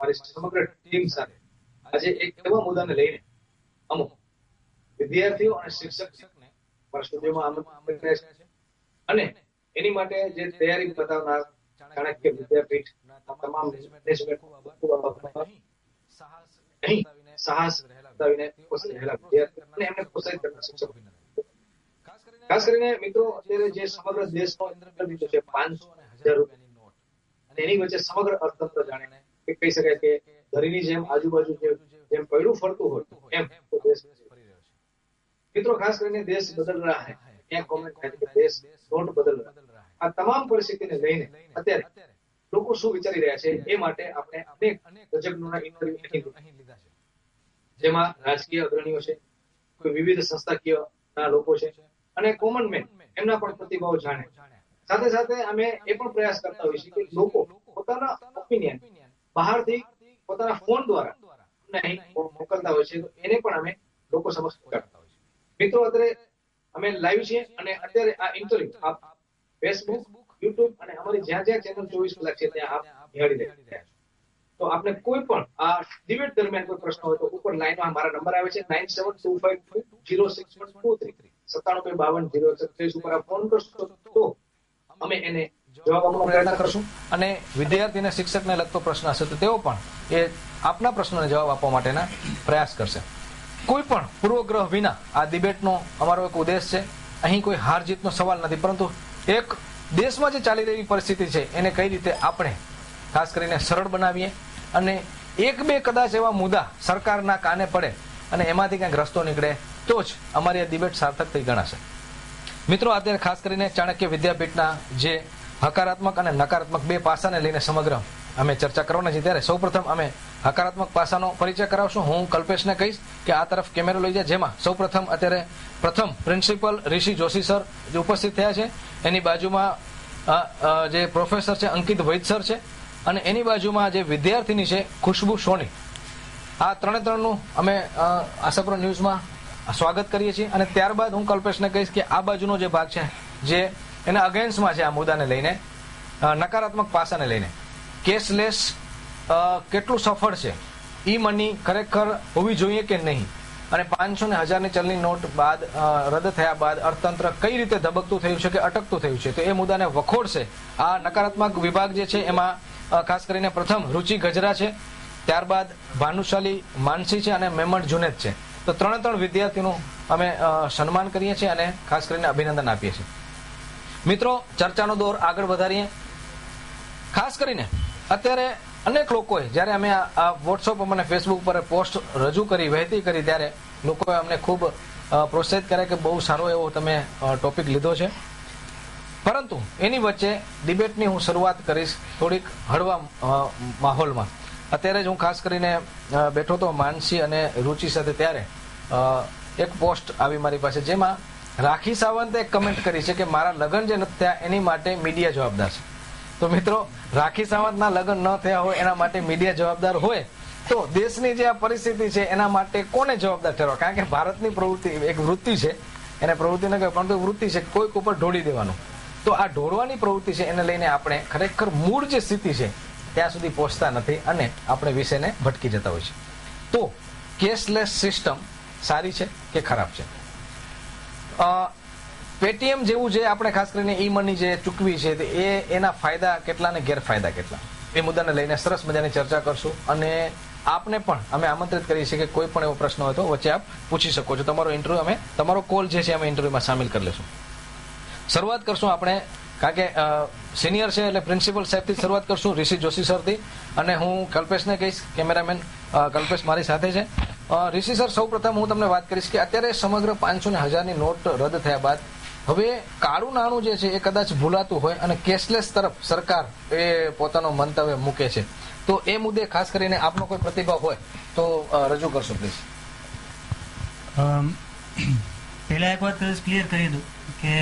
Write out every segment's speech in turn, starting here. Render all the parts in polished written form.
મારી સમગ્ર ટીમ સાથે આજે એક એવા મુદ્દાને લઈને અમુક વિદ્યાર્થીઓ અને શિક્ષકને મારા સ્ટુડિયોમાં આમંત્રિત કર્યા છે અને એની માટે જે તૈયારી બતાવનાર ચાણક્ય વિદ્યાપીઠના તમામ અહીં સાહસ બતાવીને ખુશ રહેલા વિદ્યાર્થીઓ અને એમને પ્રોત્સાહિત કરનાર શિક્ષકો, ખાસ કરીને મિત્રો અત્યારે જે સમગ્ર દેશનો ઇન્ટરવ્યુ છે 500,000 રૂપિયાની નોટ અને એની વચ્ચે સમગ્ર અર્થતંત્ર જાણે કે કહી શકાય કે ધરીની જેમ આજુબાજુ જેમ પૈડું ફરતું હોય એમ દેશ ફરી રહ્યો છે. મિત્રો ખાસ કરીને દેશ બદલ રહ્યા હૈ, ત્યાં કોમેન્ટ થાય કે દેશ નોટ બદલ રહ્યા. આ તમામ પરિસ્થિતિને લઈને અત્યારે લોકો શું વિચારી રહ્યા છે એ માટે આપણે અનેક તજજ્ઞોના ઇન્ટરવ્યુ અહીં લીધા છે, જેમાં રાજકીય અગ્રણીઓ છે, કોઈ વિવિધ સંસ્થાકીય લોકો છે અને કોમન મેન એમના પણ પ્રતિભાવો જાણે. સાથે સાથે અમે એ પણ પ્રયાસ કરતા હોઈએ છીએ કે લોકો પોતાના ઓપિનિયન બહારથી પોતાના ફોન દ્વારા અહીં મોકલતા હોય છે, તો એને પણ અમે લોકો સમક્ષ પહોંચાડતા હોય છે. મિત્રો અત્યારે અમે લાઈવ છીએ અને અત્યારે આ ઇન્ટરવ્યુ આપ ફેસબુક, યુટ્યુબ અને અમારી જ્યાં જ્યાં ચેનલ 24 કલાક છે ત્યાં આપ નિહાળી રહ્યા છો. તો આપને કોઈ પણ આ ડિબેટ દરમિયાન કોઈ પ્રશ્ન હોય તો ઉપર લાઈનમાં મારા નંબર આવે છે 9725206123 97220123 ઉપર આપ ફોન કરશો તો અમે એને જવાબ આપવાનો પ્રયત્ન કરશું અને વિદ્યાર્થીને શિક્ષકને લગતો પ્રશ્ન હશે તો તેઓ પણ એ આપના પ્રશ્નોને જવાબ આપવા માટેના પ્રયાસ કરશે. કોઈ પણ પૂર્વગ્રહ વિના આ ડિબેટનો અમારો એક ઉદ્દેશ છે. અહીં કોઈ હાર જીતનો સવાલ નથી, પરંતુ એક દેશમાં જે ચાલી રહેલી પરિસ્થિતિ છે એને કઈ રીતે આપણે ખાસ કરીને સરળ બનાવીએ અને એક બે કદાચ એવા મુદ્દા સરકારના કાને પડે અને એમાંથી કંઈક રસ્તો નીકળે તો જ અમારી આ ડિબેટ સાર્થક થઈ ગણાશે. મિત્રો અત્યારે ખાસ કરીને ચાણક્ય વિદ્યાપીઠના જે હકારાત્મક અને નકારાત્મક બે પાસાને લઈને સમગ્ર અમે ચર્ચા કરવાના છીએ, ત્યારે સૌપ્રથમ અમે હકારાત્મક પાસાનો પરિચય કરાવશું. હું કલ્પેશને કહીશ કે આ તરફ કેમેરો લઈ જાય, જેમાં સૌપ્રથમ અત્યારે પ્રથમ પ્રિન્સિપલ ઋષિ જોશી સર જે ઉપસ્થિત થયા છે, એની બાજુમાં જે પ્રોફેસર છે અંકિત વૈદ સર છે અને એની બાજુમાં જે વિદ્યાર્થીની છે ખુશ્બુ સોની. આ ત્રણનું અમે આશાપુરા ન્યૂઝમાં સ્વાગત કરીએ છીએ અને ત્યારબાદ હું કલ્પેશને કહીશ કે આ બાજુનો જે ભાગ છે જે એના અગેન્સ્ટમાં છે આ મુદ્દાને લઈને, નકારાત્મક પાસાને લઈને, કેશલેસ કેટલું સફળ છે, ઈ મની ખરેખર હોવી જોઈએ કે નહીં, અને 500 ને 1000ની ચલણી નોટ બાદ રદ થયા બાદ અર્થતંત્ર કઈ રીતે ધબકતું થયું છે કે અટકતું થયું છે, તો એ મુદ્દાને વખોડશે આ નકારાત્મક વિભાગ જે છે. એમાં ખાસ કરીને પ્રથમ રુચિ ગજરા છે, ત્યારબાદ ભાનુશાલી માનસી છે અને મેમણ જુનેદ છે. તો ત્રણ વિદ્યાર્થીનું અમે સન્માન કરીએ છીએ અને ખાસ કરીને અભિનંદન આપીએ છીએ. મિત્રો ચર્ચાનો દોર આગળ વધારીએ. ખાસ કરીને અત્યારે અનેક લોકોએ જ્યારે અમે આ વોટ્સઅપ અને ફેસબુક પર પોસ્ટ રજૂ કરી, વહેતી કરી, ત્યારે લોકોએ અમને ખૂબ પ્રોત્સાહિત કર્યા કે બહુ સારો એવો તમે ટોપિક લીધો છે. પરંતુ એની વચ્ચે ડિબેટની હું શરૂઆત કરીશ થોડીક હળવા માહોલમાં. અત્યારે જ હું ખાસ કરીને બેઠો હતો માનસી અને રુચિ સાથે, ત્યારે એક પોસ્ટ આવી મારી પાસે, જેમાં રાખી સાવંતે એક કમેન્ટ કરી છે કે મારા લગ્ન જે નથી થયા એની માટે મીડિયા જવાબદાર છે. તો મિત્રો, રાખી સાવંતના લગ્ન ન થયા હોય એના માટે મીડિયા જવાબદાર હોય તો દેશની જે આ પરિસ્થિતિ છે એના માટે કોને જવાબદાર ઠરવા? કારણ કે ભારતની પ્રવૃત્તિ એક વૃત્તિ છે, એને પ્રવૃત્તિ ન કહેવાય પરંતુ વૃત્તિ છે, કોઈક ઉપર ઢોળી દેવાનું. તો આ ઢોળવાની પ્રવૃત્તિ છે એને લઈને આપણે ખરેખર મૂળ જે સ્થિતિ છે ત્યાં સુધી પહોંચતા નથી અને આપણે વિષયને ભટકી જતા હોય છે. તો કેશલેસ સિસ્ટમ સારી છે કે ખરાબ છે? પેટીએમ જેવું જે આપણે ખાસ કરીને ઈ મની જે ચૂકવી છે એના ફાયદા કેટલા અને ગેરફાયદા કેટલા, એ મુદ્દાને લઈને સરસ મજાની ચર્ચા કરશું. અને આપને પણ અમે આમંત્રિત કરીએ છીએ કે કોઈ પણ એવો પ્રશ્ન હોય તો વચ્ચે આપ પૂછી શકો છો. તમારો કોલ જે છે અમે ઇન્ટરવ્યુમાં સામેલ કરી લેશું. શરૂઆત કરશું આપણે, કારણ કે સિનિયર છે એટલે પ્રિન્સિપલ સાહેબથી શરૂઆત કરશું, ઋષિ જોશી સરથી, અને હું કલ્પેશને કહીશ, કેમેરામેન કલ્પેશ મારી સાથે છે. ઋષિ સર, સૌ પ્રથમ હું તમને વાત કરીશ કે અત્યારે સમગ્ર 500 ને 1000ની નોટ રદ થયા બાદ હવે કાળું નાણું જે છે એ કદાચ ભૂલાતું હોય અને કેશલેસ તરફ સરકાર એ પોતાનો મંતવ્ય મૂકે છે, તો એ મુદ્દે ખાસ કરીને આપનો કોઈ પ્રતિભાવ હોય તો રજૂ કરશો પ્લીઝ. પહેલા એક વાત ક્લિયર કરી દઉં કે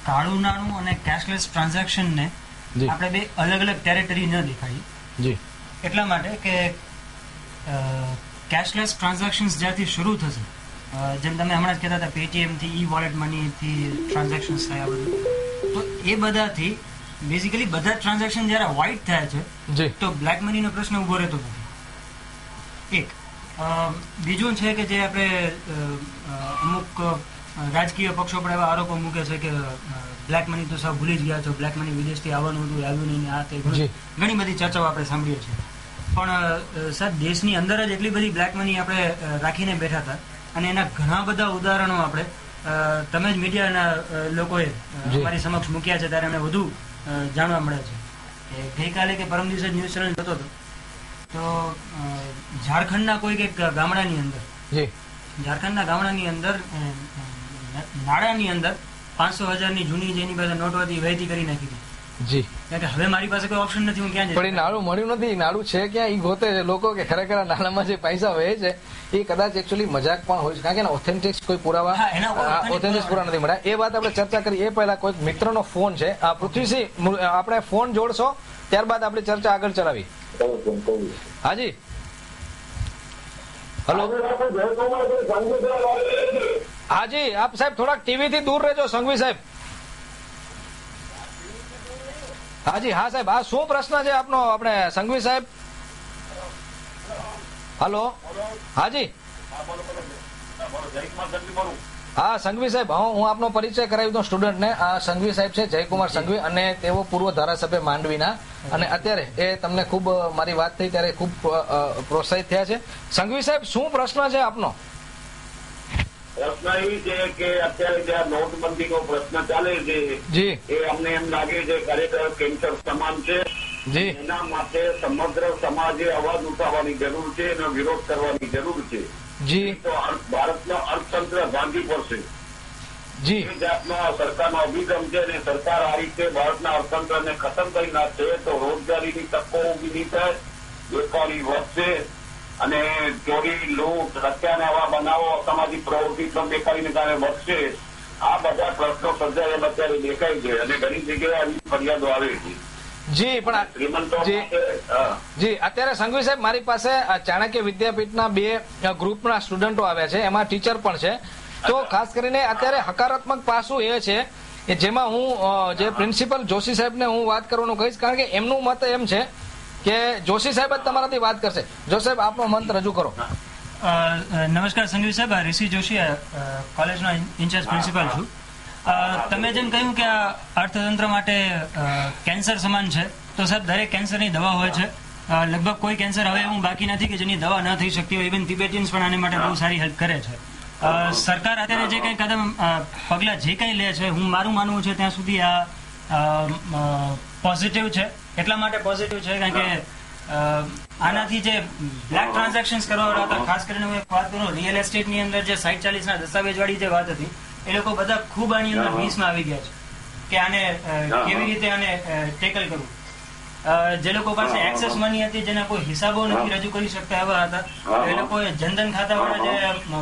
કાળું નાણું અને કેશલેસ ટ્રાન્ઝેક્શનને આપણે બે અલગ અલગ ટેરેટરી ન દેખાડીએ. જી. એટલા માટે કે કેશલેસ ટ્રાન્ઝેક્શન્સ જ્યાંથી શરૂ થશે, જેમ તમે હમણાં જ કહેતા હતા પેટીએમથી, ઈ વોલેટ મનીથી ટ્રાન્ઝેક્શન્સ થયા બધું, તો એ બધાથી બેઝિકલી બધા ટ્રાન્ઝેક્શન જયારે વ્હાઇટ થાય છે જી તો બ્લેક મનીનો પ્રશ્ન ઉભો રહેતો નથી. એક બીજું છે કે જે આપણે અમુક રાજકીય પક્ષો પર એવા આરોપો મૂકે છે કે બ્લેક મની તો સાવ ભૂલી જ ગયા છો, બ્લેક મની વિદેશથી આવવાનું હતું, આવ્યું નહીં, આ તે ઘણી બધી ચર્ચાઓ આપણે સાંભળીએ છીએ. પણ સાહેબ દેશની અંદર જ એટલી બધી બ્લેક મની આપણે રાખીને બેઠા હતા અને એના ઘણા બધા ઉદાહરણો આપણે તમે જ મીડિયાના લોકોએ અમારી સમક્ષ મૂક્યા છે ત્યારે અમને વધુ જાણવા મળે છે. ગઈકાલે કે પરમ દિવસે ન્યૂઝ ચેનલ જોતો હતો તો ઝારખંડના કોઈક એક ગામડાની અંદર નાણાની અંદર 500,000ની જૂની જેની પાસે નોટ હતી વહેતી કરી નાખી હતી. જી કારણ કે હવે મારી પાસે કોઈ ઓપ્શન નથી, હું ક્યાં પણ એ નાણું મળ્યું નથી. નાણું છે ક્યાં એ ગોતે છે લોકો કે ખરેખર નાણામાં જે પૈસા વહે છે એ કદાચ એકચ્યુઅલી મજાક પણ હોય છે, કારણ કે ઓથેન્ટિક કોઈ પુરાવા ઓથેન્ટિક પુરાવા નથી મળ્યા. એ વાત આપણે ચર્ચા કરી એ પહેલા કોઈક મિત્રનો ફોન છે. પૃથ્વીસિંહ, આપણે ફોન જોડશો ત્યારબાદ આપણે ચર્ચા આગળ ચલાવી. હાજી હલો હાજી, આપ સાહેબ થોડાક ટીવી થી દૂર રહેજો. સંઘવી સાહેબ. હાજી હા સાહેબ, આ શું પ્રશ્ન છે આપનો આપણે સંઘવી સાહેબ? હલો હાજી હા સંઘવી સાહેબ, હું આપનો પરિચય કરાવી દઉં સ્ટુડન્ટને. આ સંઘવી સાહેબ છે, જયકુમાર સંઘવી, અને તેઓ પૂર્વ ધારાસભ્ય માંડવીના, અને અત્યારે એ તમને ખૂબ મારી વાત થઈ ત્યારે ખૂબ પ્રોત્સાહિત થયા છે. સંઘવી સાહેબ, શું પ્રશ્ન છે આપનો? પ્રશ્ન એવી છે કે અત્યારે જે નોટબંધીનો પ્રશ્ન ચાલે છે જી એ અમને એમ લાગે છે ખરેખર કેન્સર સમાન છે. જી એના માટે સમગ્ર સમાજે અવાજ ઉઠાવવાની જરૂર છે અને વિરોધ કરવાની જરૂર છે. જી તો ભારતનો અર્થતંત્ર ભાંગી પડશે. જી એ જાતનો સરકારનો અભિગમ છે અને સરકાર આ રીતે ભારતના અર્થતંત્રને ખતમ કરી નાખશે તો રોજગારીની તકો ઉભી નહીં થાય, વેપારી વધશે અને ચોરી, લૂંટ, હત્યાના આવા બનાવો, અસામાજિક પ્રવૃત્તિ પણ બેકારીને કારણે વધશે. આ બધા પ્રશ્નો સર્જાયેલ અત્યારે દેખાય છે અને ઘણી જગ્યાએ આવી ફરિયાદો આવે છે. જી પણ જી અત્યારે સંઘવી સાહેબ મારી પાસે ચાણક્ય વિદ્યાપીઠના 2 ગ્રુપના સ્ટુડન્ટો આવ્યા છે, એમાં ટીચર પણ છે. તો ખાસ કરીને અત્યારે હકારાત્મક પાસું એ છે કે જેમાં હું જે પ્રિન્સિપલ જોશી સાહેબને હું વાત કરવાનું કહીશ, કારણ કે એમનું મત એમ છે કે જોશી સાહેબ જ તમારાથી વાત કરશે. જોશી સાહેબ, આપનો મંત રજૂ કરો. નમસ્કાર સંઘવી સાહેબ, ઋષિ જોશી કોલેજનો ઇન્ચાર્જ પ્રિન્સિપાલ છું. તમે જેમ કહ્યું કે આ અર્થતંત્ર માટે કેન્સર સમાન છે, તો સાહેબ દરેક કેન્સરની દવા હોય છે. લગભગ કોઈ કેન્સર હવે એવું બાકી નથી કે જેની દવા ન થઈ શકતી હોય. ઇવન તિબેટિયન્સ પણ આને માટે બહુ સારી હેલ્પ કરે છે. સરકાર અત્યારે જે કંઈ પગલાં જે કંઈ લે છે, મારું માનવું છે ત્યાં સુધી આ પોઝિટિવ છે. એટલા માટે પોઝિટિવ છે કારણ કે આનાથી જે બ્લેક ટ્રાન્ઝેક્શન કરવા હતા, ખાસ કરીને હું એક વાત કરું, રિયલ એસ્ટેટની અંદર જે 60-40ના દસ્તાવેજવાળી જે વાત હતી, એ લોકો બધા ખૂબ આની અંદર વીસમાં આવી ગયા છે કે આને કેવી રીતે આને ટેકલ કરવું. જે લોકો પાસે એક્સેસ મની હતી, જેના કોઈ હિસાબો નથી રજૂ કરી શકતા એવા હતા, એ લોકોએ જનધન ખાતાવાળા જે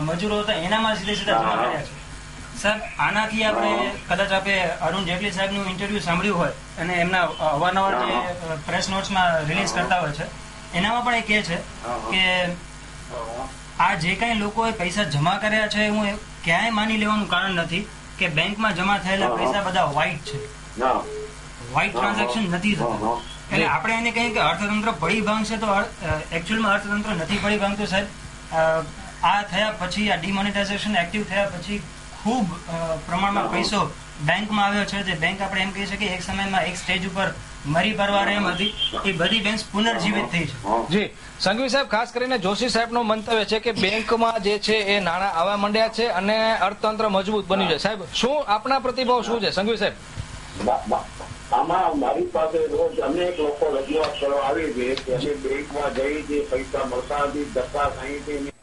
મજૂરો હતા એનામાં સીધા જમા કર્યા છે. સાહેબ, આનાથી આપણે કદાચ આપણે અરુણ જેટલી સાહેબનું ઇન્ટરવ્યુ સાંભળ્યું હોય અને એમના અવારનવાર જે પ્રેસ નોટ્સમાં રિલીઝ કરતા હોય છે, એનામાં પણ એ કહે છે કે આ જે કાંઈ લોકોએ પૈસા જમા કર્યા છે, હું ક્યાંય માની લેવાનું કારણ નથી કે બેંકમાં જમા થયેલા પૈસા બધા વ્હાઇટ છે, વ્હાઇટ ટ્રાન્ઝેક્શન નથી થતા. એટલે આપણે એને કહીએ કે અર્થતંત્ર પડી ભાંગશે, તો એકચ્યુઅલમાં અર્થતંત્ર નથી પડી ભાંગતું સાહેબ. આ થયા પછી, આ ડિમોનેટાઇઝેશન એક્ટિવ થયા પછી ખૂબ પ્રમાણમાં પૈસો બેંકમાં આવ્યો છે. જે બેંક આપણે એમ કહી શકીએ એક સમયમાં એક સ્ટેજ ઉપર મરી પરવાર એમ હતી, એ બધી બેંક પુનર્જીવિત થઈ છે. જી સંઘવી સાહેબ, ખાસ કરીને જોશી સાહેબનું મંતવ્ય છે કે બેંકમાં જે છે એ નાણાં આવવા માંડ્યા છે અને અર્થતંત્ર મજબૂત બન્યું છે. સાહેબ, શું આપના પ્રતિભાવ શું છે સંઘવી સાહેબ? આમાં મારી પાસે રોજ અનેક લોકો રજૂઆત કરવા આવે છે કે અમે બેંકમાં જઈ જે પૈસા મળતા નથી, ધક્કા ખાઈ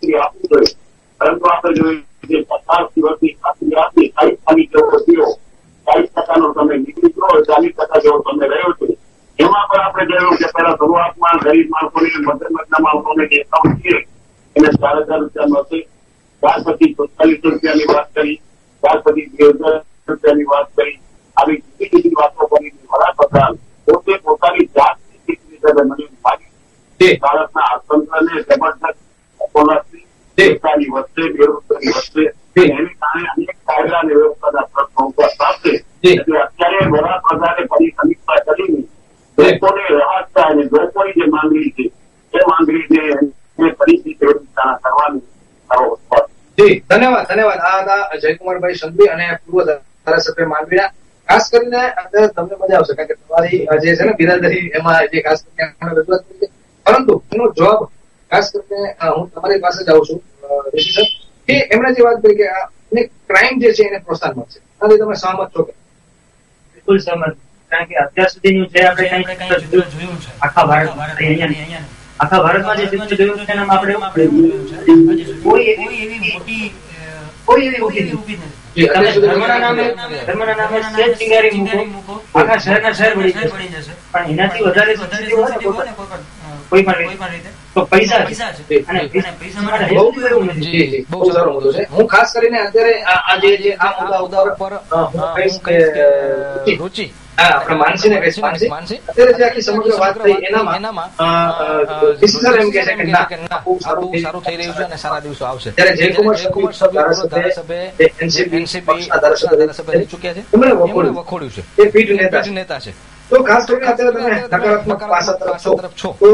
ખાતરી આપવી જોઈએ. પરંતુ આપણે જોઈએ જે 50 વર્ષની ખાતરી આપી 40 જેવો થયો, 40% તમે નીકળી ગયો, 40% જેવો તમે રહ્યો છે. એમાં પણ આપણે જોયું કે પહેલા શરૂઆતમાં ગરીબ માણસોને, મધ્યમ માણસોને જે એકાઉન્ટ છે એને 4,000 રૂપિયાનો હશે. ત્યાર પછી 4500 રૂપિયાની વાત કરી, ત્યાર પછી 2,000 રૂપિયાની વાત કરી. આવી જુદી જુદી વાતો કરી. વડાપ્રધાન પોતે પોતાની જાતની રીતે મને લાગી ભારતના અર્થતંત્રને જબરદસ્ત પોતાની વચ્ચે બેરોજગારી વચ્ચે એની કારણે અનેક કાયદા અને વ્યવસ્થાના પ્રશ્નો ઉભા થશે. એટલે અત્યારે વડાપ્રધાને ફરી સમીક્ષા કરીને લોકોને રાહત થાય અને લોકોની જે માંગણી છે એ માંગણીને ફરીથી વ્યવસ્થા કરવાની જી ધન્યવાદ. આ હતા જયકુમારભાઈ સંઘવી અને પૂર્વ ધારાસભ્ય માંડવીના. ખાસ કરીને અત્યારે તમને મજા આવશે કારણ કે તમારી જે છે ને બિરાદરી એમાં જે ખાસ કરીને રજૂઆત કરી છે, પરંતુ એનો જવાબ ખાસ કરીને હું તમારી પાસે જ આવું છું ઋષિ સર, કે એમણે જે વાત કરી કે ક્રાઇમ જે છે એને પ્રોત્સાહન મળશે. આથી તમે સહમત છો કે? બિલકુલ સહમત. કારણ કે અત્યાર સુધીનું જે આપણે જોયું છે આખા ભારતમાં જે ચિત્ર જોયું છે એનામાં આપણે કોઈ એવી મોટી ઊભી નથી. ધર્મના નામે સ્ટેજ ચિંગારી મૂકો, આખા શહેરના શહેર બળી જશે. પણ એનાથી વધારે કોઈ પણ રીતે તો પૈસા છે અને પૈસા માટે એવું નથી. બહુ સારો મુદ્દો છે. હું ખાસ કરીને અત્યારે આ મુદ્દા ઉપર રુચિ આપણે માનસીને કહીશ. માનસી અત્યારે જે આખી સમગ્ર વાત થઈ એનામાં સર એમ કહે છે કે ના બહુ સારું થઈ રહ્યું છે અને સારા દિવસો આવશે. ત્યારે જયકુમાર ધારાસભ્ય એનસીપી ધારાસભ્ય રહી ચુક્યા છે, એમણે વખોડ્યું છે. એ પીઢ નેતા છે. તો ખાસ કરીને અત્યારે તમે નકારાત્મક પાસા તરફ છો, તો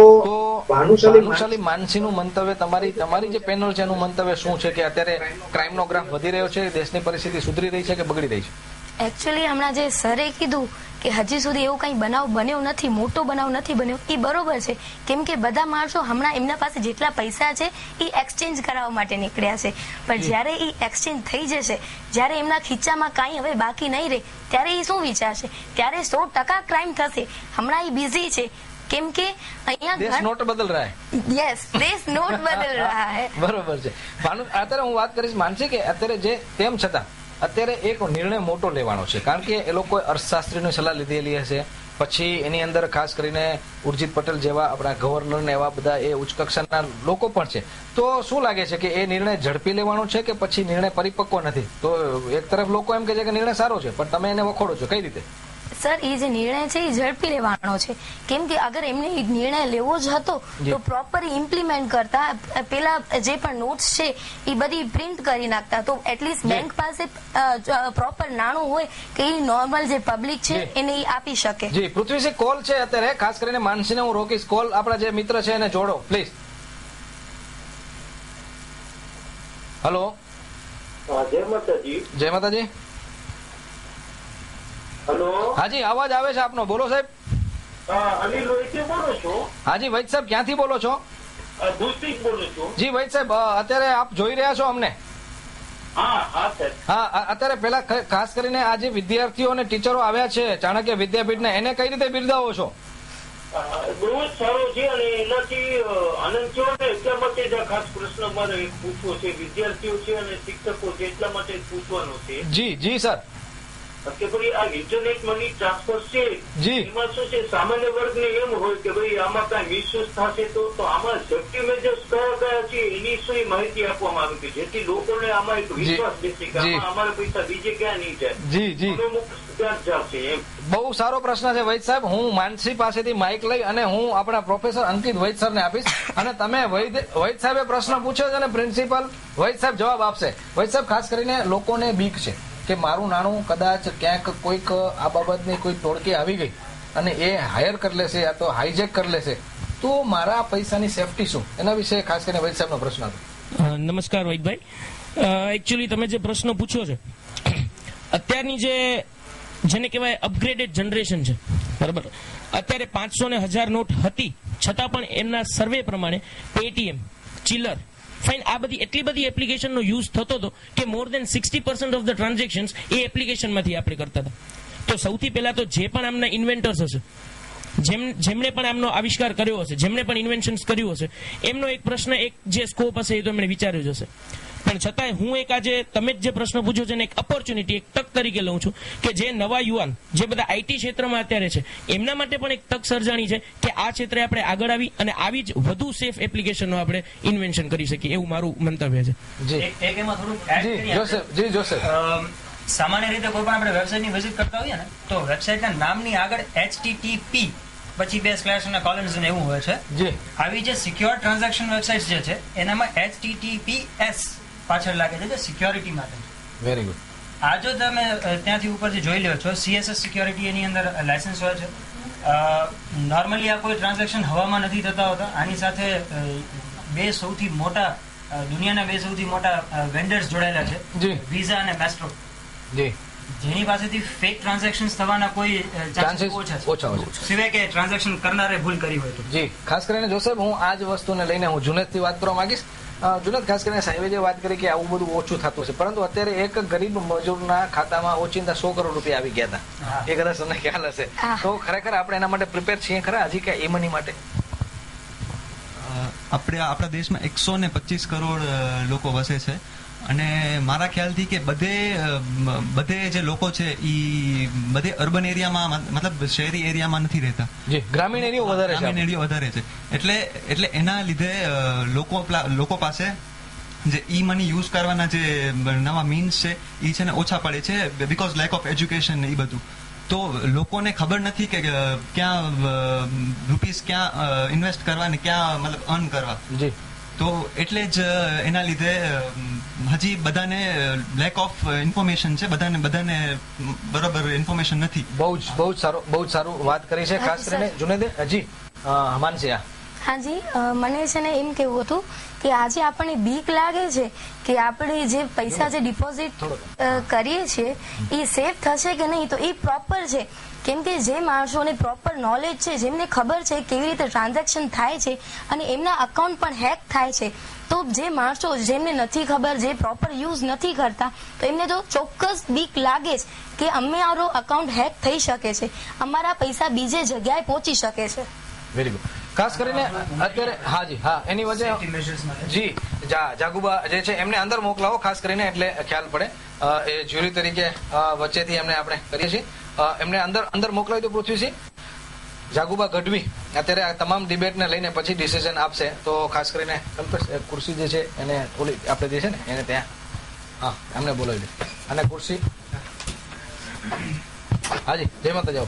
ભાનુશાલી માનસીનું મંતવ્ય, તમારી જે પેનલ છે એનું મંતવ્ય શું છે કે અત્યારે ક્રાઇમનો ગ્રાફ વધી રહ્યો છે, દેશની પરિસ્થિતિ સુધરી રહી છે કે બગડી રહી છે? એકચ્યુઅલી હમણાં જે સરે કીધું કે હજી સુધી એવું કઈ બનાવ બન્યો નથી, મોટો બનાવ નથી બન્યો, એ બરોબર છે. કેમ કે બધા માણસો હમણાં એમના પાસે જેટલા પૈસા છે એ એક્સચેન્જ કરાવવા માટે નીકળ્યા છે. પણ જયારે એ એક્સચેન્જ થઈ જશે, જયારે એમના ખીચામાં કાંઈ હવે બાકી નહીં રહે, ત્યારે એ શું વિચારશે? ત્યારે 100% ક્રાઇમ થશે. હમણાં એ બિઝી છે કેમ કે અહીંયા દેશ નોટ બદલ રહા હૈ. યસ, દેશ નોટ બદલ રહા હૈ. બરોબર છે. અત્યારે હું વાત કરીશ માનસી કે અત્યારે જે તેમ છતાં અત્યારે એક નિર્ણય મોટો લેવાનો છે, કારણ કે એ લોકોએ અર્થશાસ્ત્રીની સલાહ લીધેલી હશે. પછી એની અંદર ખાસ કરીને ઉર્જિત પટેલ જેવા આપણા ગવર્નર ને એવા બધા એ ઉચ્ચ કક્ષાના લોકો પણ છે. તો શું લાગે છે કે એ નિર્ણય ઝડપી લેવાનો છે કે પછી નિર્ણય પરિપક્વ નથી? તો એક તરફ લોકો એમ કે છે કે નિર્ણય સારો છે, પણ તમે એને વખોડો છો, કઈ રીતે? સર, એ જે નિર્ણય છે એ ઝડપી લેવાનો છે. કેમ કે અગર એમને નિર્ણય લેવો જ હતો તો પ્રોપર ઇમ્પ્લિમેન્ટ કરતા, પેલા જે પણ નોટ્સ છે એ બધી પ્રિન્ટ કરી નાખતા, તો એટલીસ્ટ બેંક પાસે પ્રોપર નાણું હોય કે એ નોર્મલ જે પબ્લિક છે એને આપી શકે. જી પૃથ્વીસિંહ, કોલ છે અત્યારે, ખાસ કરીને માનસીને હું રોકીશ. કોલ આપણા જે મિત્ર છે એને જોડો પ્લીઝ. હેલો, જય માતાજી. હેલો, હાજી, અવાજ આવે છે આપનો, બોલો સાહેબ. અનિલ વૈદ્ય બોલો છો? હાજી વૈદ સાહેબ, ક્યાંથી બોલો છો? ભૂસ્તિક બોલું છું. જી વૈદ સાહેબ, અત્યારે આપ જોઈ રહ્યા છો અમને? હા, અત્યારે પેલા ખાસ કરીને આ જે વિદ્યાર્થીઓ અને ટીચરો આવ્યા છે ચાણક્ય વિદ્યાપીઠને, એને કઈ રીતે બિરદાવો છો? બહુ જ સારો છે અને એનાથી આનંદ થયો ને એટલા માટે જ આ ખાસ પ્રશ્ન મારે પૂછવો છે. વિદ્યાર્થીઓ છે અને શિક્ષકો છે એટલા માટે જ પૂછવાનો છે. જી સર. કે ભાઈ આ ઇન્ટરનેટ મની ટ્રાન્સફર છે એમાં શું છે, સામાન્ય વર્ગને એમ હોય કે ભાઈ આમાં કઈ મિસયુઝ થશે તો આમાં સેફ્ટી મેજર્સ કયા કયા છે એની શું માહિતી આપવામાં આવી છે, જેથી લોકોને આમાં એક વિશ્વાસ બેસે કે અમારા પૈસા બીજે ક્યાં નહીં જાય. બહુ સારો પ્રશ્ન છે વૈદ સાહેબ. હું માનસી પાસેથી માઇક લઈ અને હું આપણા પ્રોફેસર અંકિત વૈદ સરને આપીશ અને તમે વૈદ સાહેબે પ્રશ્ન પૂછ્યો છે અને પ્રિન્સિપલ વૈદ સાહેબ જવાબ આપશે. વૈદ સાહેબ, ખાસ કરીને લોકોને બીક છે કે મારું નાણું કદાચ ક્યાંક કોઈક આ બાબતની કોઈ ટોળકી આવી ગઈ અને એ હાયર કરી લેશે યા તો હાઈજેક કરી લેશે, તો મારા પૈસાની સેફટી શું? એના વિશે ખાસ કરીને વૈદ સાહેબનો પ્રશ્ન હતો. નમસ્કાર વૈદભાઈ. એકચ્યુઅલી તમે જે પ્રશ્ન પૂછ્યો છે, અત્યારની જેને કહેવાય અપગ્રેડેડ જનરેશન છે, બરાબર, અત્યારે 500 ને 1000 નોટ હતી છતાં પણ એમના સર્વે પ્રમાણે પેટીએમ, ચિલર, ફાઇન, આ બધી એટલી બધી એપ્લિકેશનનો યુઝ થતો હતો કે મોર દેન 60% ઓફ ધ ટ્રાન્ઝેક્શન્સ એ એપ્લિકેશનમાંથી આપણે કરતા હતા. તો સૌથી પહેલા તો જે પણ આમના ઇન્વેન્ટર્સ હશે જેમણે પણ આમનો આવિષ્કાર કર્યો હશે, જેમણે પણ ઇન્વેન્શન્સ કર્યું હશે, એમનો એક પ્રશ્ન, એક જે સ્કોપ હશે એ તો એમણે વિચાર્યું જ હશે. પણ છતાંય હું એક આજે તમે જ જે પ્રશ્ન પૂછ્યો છે એને એક ઓપોર્ચ્યુનિટી, એક તક તરીકે લઉં છું કે જે નવા યુવાન, જે બધા આઈટી ક્ષેત્રમાં અત્યારે છે, એમના માટે પણ એક તક સર્જાણી છે કે આ ક્ષેત્રે આપણે આગળ આવી અને આવી જ વધુ સેફ એપ્લિકેશનો આપણે ઇન્વેન્શન કરી શકીએ, એવું મારું મંતવ્ય છે. જી એક એમાં થોડુંક add જી કરીએ આપણે. જોસેફ, જી જોસેફ. સામાન્ય રીતે કોઈ પણ આપણે વેબસાઇટની વિઝિટ કરતા હોઈએ ને તો વેબસાઇટના નામની આગળ HTTP પછી 2 સ્લેશ અને કોલન્સ ને એવું હોય છે. જી આવી જે સિક્યોર ટ્રાન્ઝેક્શન વેબસાઇટ જે છે એનામાં HTTPS પાછળ લાગે છે, જે સિક્યોરિટી માટે. Very good. આ જો તમે ત્યાંથી ઉપરથી જોઈ લ્યો છો, CSS સિક્યોરિટી એની અંદર લાયસન્સ હોય છે. નોર્મલી આ કોઈ ટ્રાન્ઝેક્શન હવામાં નથી થતા હોતા. આની સાથે બે સૌથી મોટા દુનિયાના બે સૌથી મોટા વેન્ડર્સ જોડાયેલા છે, જી વિઝા અને મેસ્ટ્રો, જી જેની પાસેથી ફેક ટ્રાન્ઝેક્શન્સ થવાના કોઈ ચાન્સીસ ચાન્સીસ ઓછા ઓછા છે, હોય છે. સિવાય કે ટ્રાન્ઝેક્શન કરનારે ભૂલ કરી હોય તો. જી ખાસ કરીને જોસેફ, હું આ જ વસ્તુને લઈને હું જુનેદથી વાત કરવા માંગીશ. જુનેદ, ખાસ કરીને સાહેબે જે વાત કરી કે આવું બધું ઓછું થતું છે, પરંતુ અત્યારે એક ગરીબ મજૂરના ખાતામાં ઓચિંતા 100 કરોડ રૂપિયા આવી ગયા હતા, એ કદાચ તમને ખ્યાલ હશે. તો ખરેખર આપણે એના માટે પ્રિપેર છીએ ખરા હજી કે એ મની માટે? આપણા દેશમાં 125 કરોડ લોકો વસે છે અને મારા ખ્યાલથી કે બધે જે લોકો છે એ બધે અર્બન એરિયામાં, મતલબ શહેરી એરિયામાં નથી રહેતા. જી, ગ્રામીણ એરિયો વધારે છે. ગ્રામીણ એરિયો વધારે છે. એટલે એના લીધે લોકો પાસે જે ઈ મની યુઝ કરવાના જે નવા મીન્સ છે એ છે ને ઓછા પડે છે, બીકોઝ લેક ઓફ એજ્યુકેશન ને એ બધું. તો લોકોને ખબર નથી કે ક્યાં રૂપીસ ક્યાં ઇન્વેસ્ટ કરવા ને ક્યાં મતલબ અર્ન કરવા. જી, તો એટલે જ એના લીધે હજી બધાને લેક ઓફ ઇન્ફોર્મેશન છે, બધાને બરોબર ઇન્ફોર્મેશન નથી. બહુ જ સારું વાત કરી છે. ખાસ કરીને જુનેદે હજી હમાનસિયા. હાજી, મને છે ને એમ કેવું હતું કે આજે આપણને બીક લાગે છે કે આપણે જે પૈસા જે ડિપોઝિટ કરીએ છીએ એ સેફ થશે કે નહીં, તો એ પ્રોપર છે. કેમ કે જે માણસોને પ્રોપર નોલેજ છે, જેમને ખબર છે કેવી રીતે ટ્રાન્ઝેક્શન થાય છે અને એમના અકાઉન્ટ પણ હેક થાય છે, તો જે માણસો જેમને નથી ખબર, જે પ્રોપર યુઝ નથી કરતા, તો એમને તો ચોક્કસ બીક લાગે જ કે અમારો અકાઉન્ટ હેક થઈ શકે છે, અમારા પૈસા બીજે જગ્યાએ પહોંચી શકે છે. Very good. ખાસ કરીને અત્યારે હાજી હા એની વજહ જી જાગુબા જે છે એમને અંદર મોકલાવો, ખાસ કરીને એટલે ખ્યાલ પડે. એ જ્યુરી તરીકે વચ્ચેથી એમને આપણે કરીએ છીએ, એમને અંદર મોકલાવી દો. પૃથ્વીસિંહ જાગુબા ગઢવી અત્યારે આ તમામ ડિબેટને લઈને પછી ડિસિઝન આપશે. તો ખાસ કરીને ખુરશી જે છે એને ઓલી આપણે જે છે ને એને ત્યાં હા એમને બોલાવી દે. અને ખુરશી હાજી જય માતા જાઓ.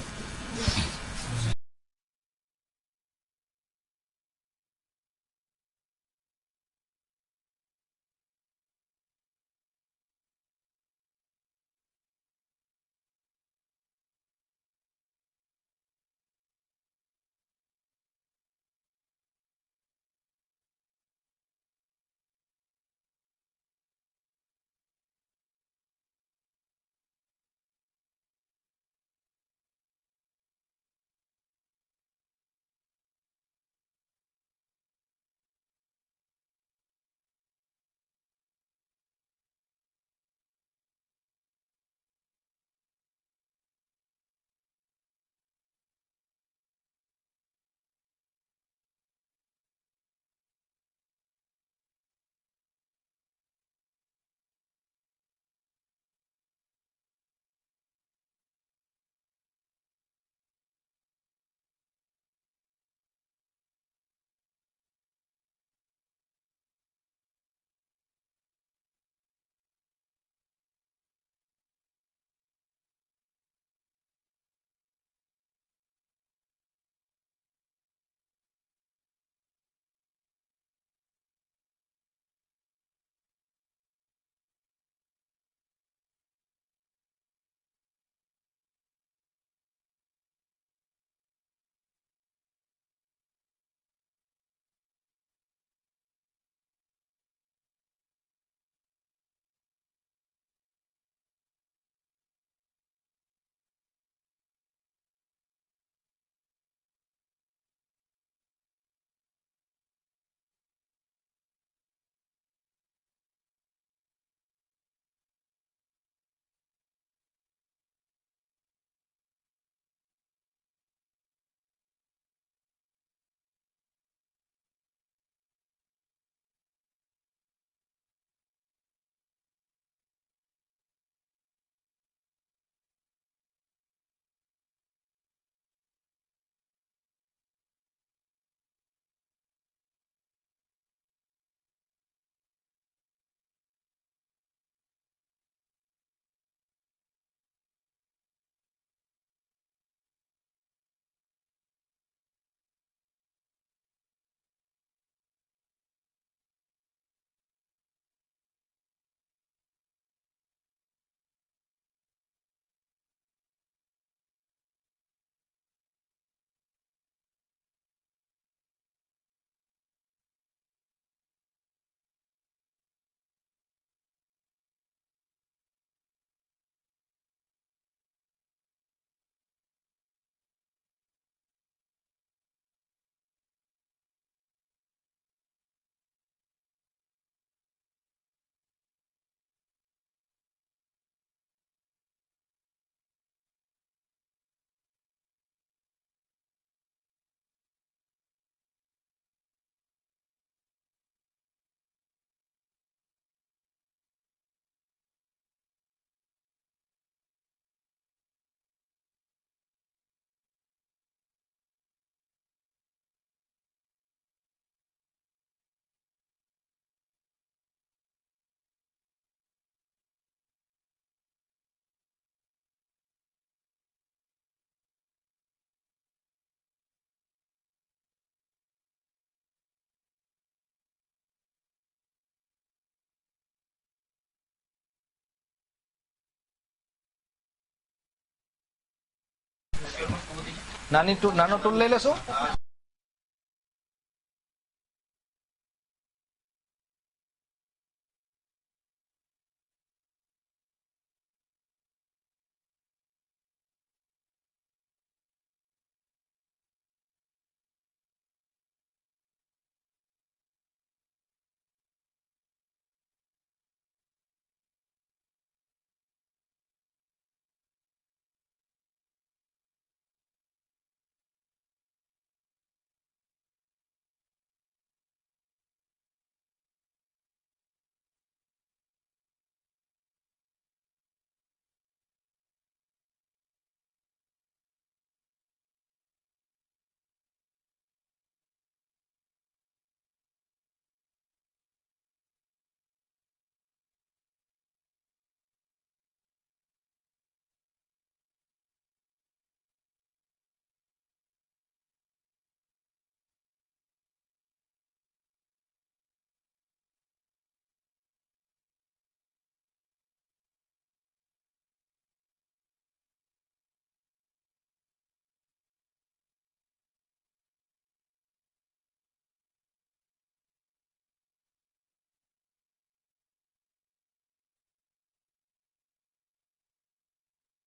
નાનો ટૂલ લઈ લેશો.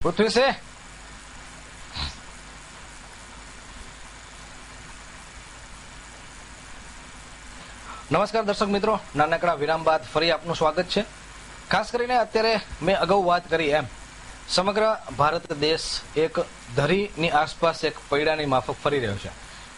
પૃથ્વી છે. નમસ્કાર દર્શક મિત્રો, નાનકડા વિરામ બાદ ફરી આપનું સ્વાગત છે. ખાસ કરીને અત્યારે મેં અગાઉ વાત કરી એમ સમગ્ર ભારત દેશ એક ધરીની આસપાસ એક પૈડાની માફક ફરી રહ્યો છે.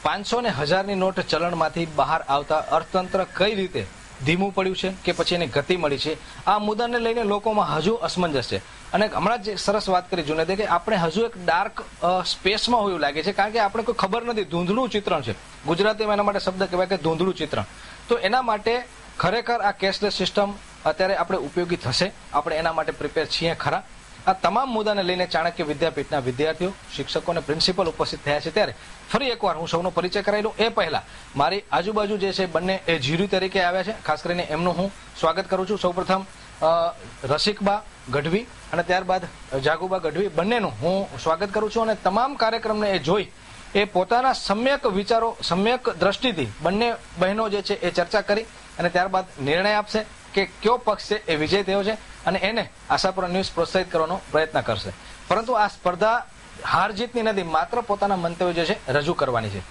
500 ને 1000ની નોટ ચલણમાંથી બહાર આવતા અર્થતંત્ર કઈ રીતે ધીમું પડ્યું છે કે પછી એની ગતિ મળી છે, આ મુદ્દાને લઈને લોકોમાં હજુ અસમંજસ છે. અને હમણાં જ સરસ વાત કરી જુનેદે કે આપણે હજુ એક ડાર્ક સ્પેસમાં હોયું લાગે છે, કારણ કે આપણે કોઈ ખબર નથી. ધૂંધળું ચિત્રણ છે, ગુજરાતીમાં એના માટે શબ્દ કહેવાય કે ધૂંધળું ચિત્રણ. તો એના માટે ખરેખર આ કેશલેસ સિસ્ટમ અત્યારે આપણે ઉપયોગી થશે, આપણે એના માટે પ્રિપેર છીએ ખરા? આ તમામ મુદ્દાને લઈને ચાણક્ય વિદ્યાપીઠના વિદ્યાર્થીઓ, શિક્ષકો અને પ્રિન્સિપલ ઉપસ્થિત થયા છે. ત્યારે ફરી એકવાર હું સૌનો પરિચય કરાવી લઉં. એ પહેલા મારી આજુબાજુ જે છે બંને એ જ્યુરી તરીકે આવ્યા છે, ખાસ કરીને એમનું હું સ્વાગત કરું છું. સૌપ્રથમ રસિકબા ગઢવી અને ત્યારબાદ જાગુબા ગઢવી, બંનેનું હું સ્વાગત કરું છું. અને તમામ કાર્યક્રમને એ જોઈ એ પોતાના સમ્યક વિચારો, સમ્યક દ્રષ્ટિથી બંને બહેનો જે છે એ ચર્ચા કરી અને ત્યારબાદ નિર્ણય આપશે કે કયો પક્ષ છે એ વિજય થયો છે અને એને આશાપુરા ન્યૂઝ પ્રોત્સાહિત કરવાનો પ્રયત્ન કરશે. પરંતુ આ સ્પર્ધા હાર જીતની નથી, માત્ર પોતાના મંતવ્ય જે છે રજૂ કરવાની છે.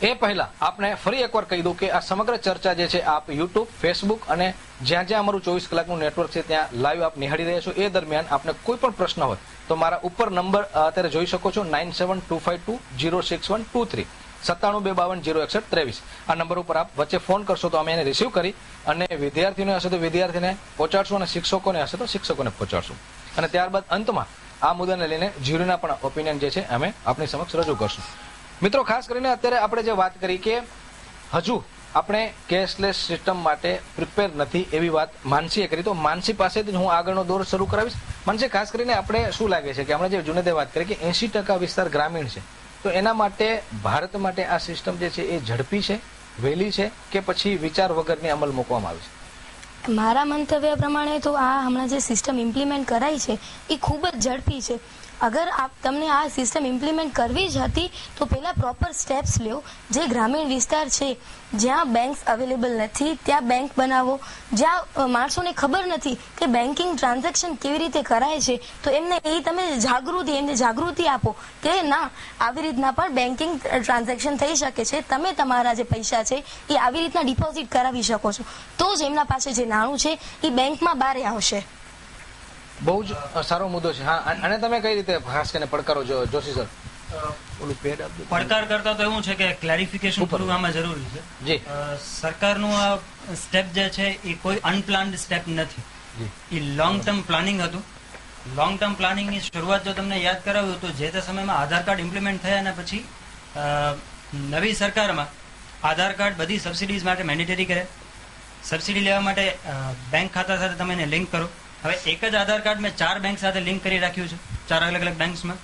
એ પહેલા આપણે ફરી એકવાર કહી દઉં કે આ સમગ્ર ચર્ચા જે છે આપ યુટ્યુબ, ફેસબુક અને જ્યાં જ્યાં અમારું 24 કલાકનું નેટવર્ક છે ત્યાં લાઈવ આપ નિહાળી રહ્યા છો. એ દરમિયાન આપને કોઈ પણ પ્રશ્ન હોય તો મારા ઉપર નંબર અત્યારે જોઈ શકો છો 9725206123 9722506123. આ નંબર ઉપર આપ વચ્ચે ફોન કરશો તો અમે એને રિસીવ કરી અને વિદ્યાર્થીઓને હશે તો વિદ્યાર્થીને પહોંચાડશું અને શિક્ષકોને હશે તો શિક્ષકોને પહોંચાડશું. અને ત્યારબાદ અંતમાં આ મુદ્દાને લઈને જ્યુરીના પણ ઓપિનિયન જે છે અમે આપની સમક્ષ રજૂ કરશું. મિત્રો, ખાસ કરીને અત્યારે આપણે જે વાત કરી કે હજુ આપણે કેશલેસ સિસ્ટમ માટે પ્રિપેર નથી એવી વાત માનસીએ કરી, તો માનસી પાસેથી હું આગળનો દોર શરૂ કરાવીશ. માનસી, ખાસ કરીને આપણે શું લાગે છે કે આપણે જે જુનેદે વાત કરી કે 80% વિસ્તાર ગ્રામીણ છે, તો એના માટે ભારત માટે આ સિસ્ટમ જે છે એ ઝડપી છે, વહેલી છે કે પછી વિચાર વગરની અમલ મૂકવામાં આવી છે? મારા મંતવ્ય પ્રમાણે તો આ હમણાં જે સિસ્ટમ ઇમ્પ્લિમેન્ટ કરાઈ છે એ ખૂબ જ ઝડપી છે. અગર તમને આ સિસ્ટમ ઇમ્પ્લિમેન્ટ કરવી જ હતી તો પહેલાં પ્રોપર સ્ટેપ્સ લ્યો. જે ગ્રામીણ વિસ્તાર છે જ્યાં બેંક્સ અવેલેબલ નથી ત્યાં બેંક બનાવો. જ્યાં માણસોને ખબર નથી કે બેન્કિંગ ટ્રાન્ઝેક્શન કેવી રીતે કરાય છે તો એમને તમે જાગૃતિ આપો કે ના, આવી રીતના પણ બેન્કિંગ ટ્રાન્ઝેક્શન થઈ શકે છે. તમે તમારા જે પૈસા છે એ આવી રીતના ડિપોઝિટ કરાવી શકો છો, તો જ એમના પાસે જે નાણું છે એ બેંકમાં બહાર આવશે. બહુ જ સારો મુદ્દો છે. હા, અને તમે કઈ રીતે ખાસ કરીને પડકારો જોશી સર? પડકાર કરતા તો એવું છે કે ક્લેરિફિકેશન થોડું આમાં જરૂરી છે. જી, સરકારનું આ સ્ટેપ જે છે એ કોઈ અનપ્લાન્ડ સ્ટેપ નથી, એ લોંગ ટર્મ પ્લાનિંગ હતું. લોંગ ટર્મ પ્લાનિંગની શરૂઆત જો તમને યાદ કરાવ્યું તો જે તે સમયમાં આધાર કાર્ડ ઇમ્પ્લિમેન્ટ થયા અને પછી નવી સરકારમાં આધાર કાર્ડ બધી સબસિડીઝ માટે મેન્ડેટરી કરે. સબસિડી લેવા માટે બેંક ખાતા સાથે તમે એને લિંક કરો. હવે એક જ આધાર કાર્ડ મેં 4 બેંક સાથે લિંક કરી રાખ્યું છે, 4 અલગ અલગ બેંક્સમાં.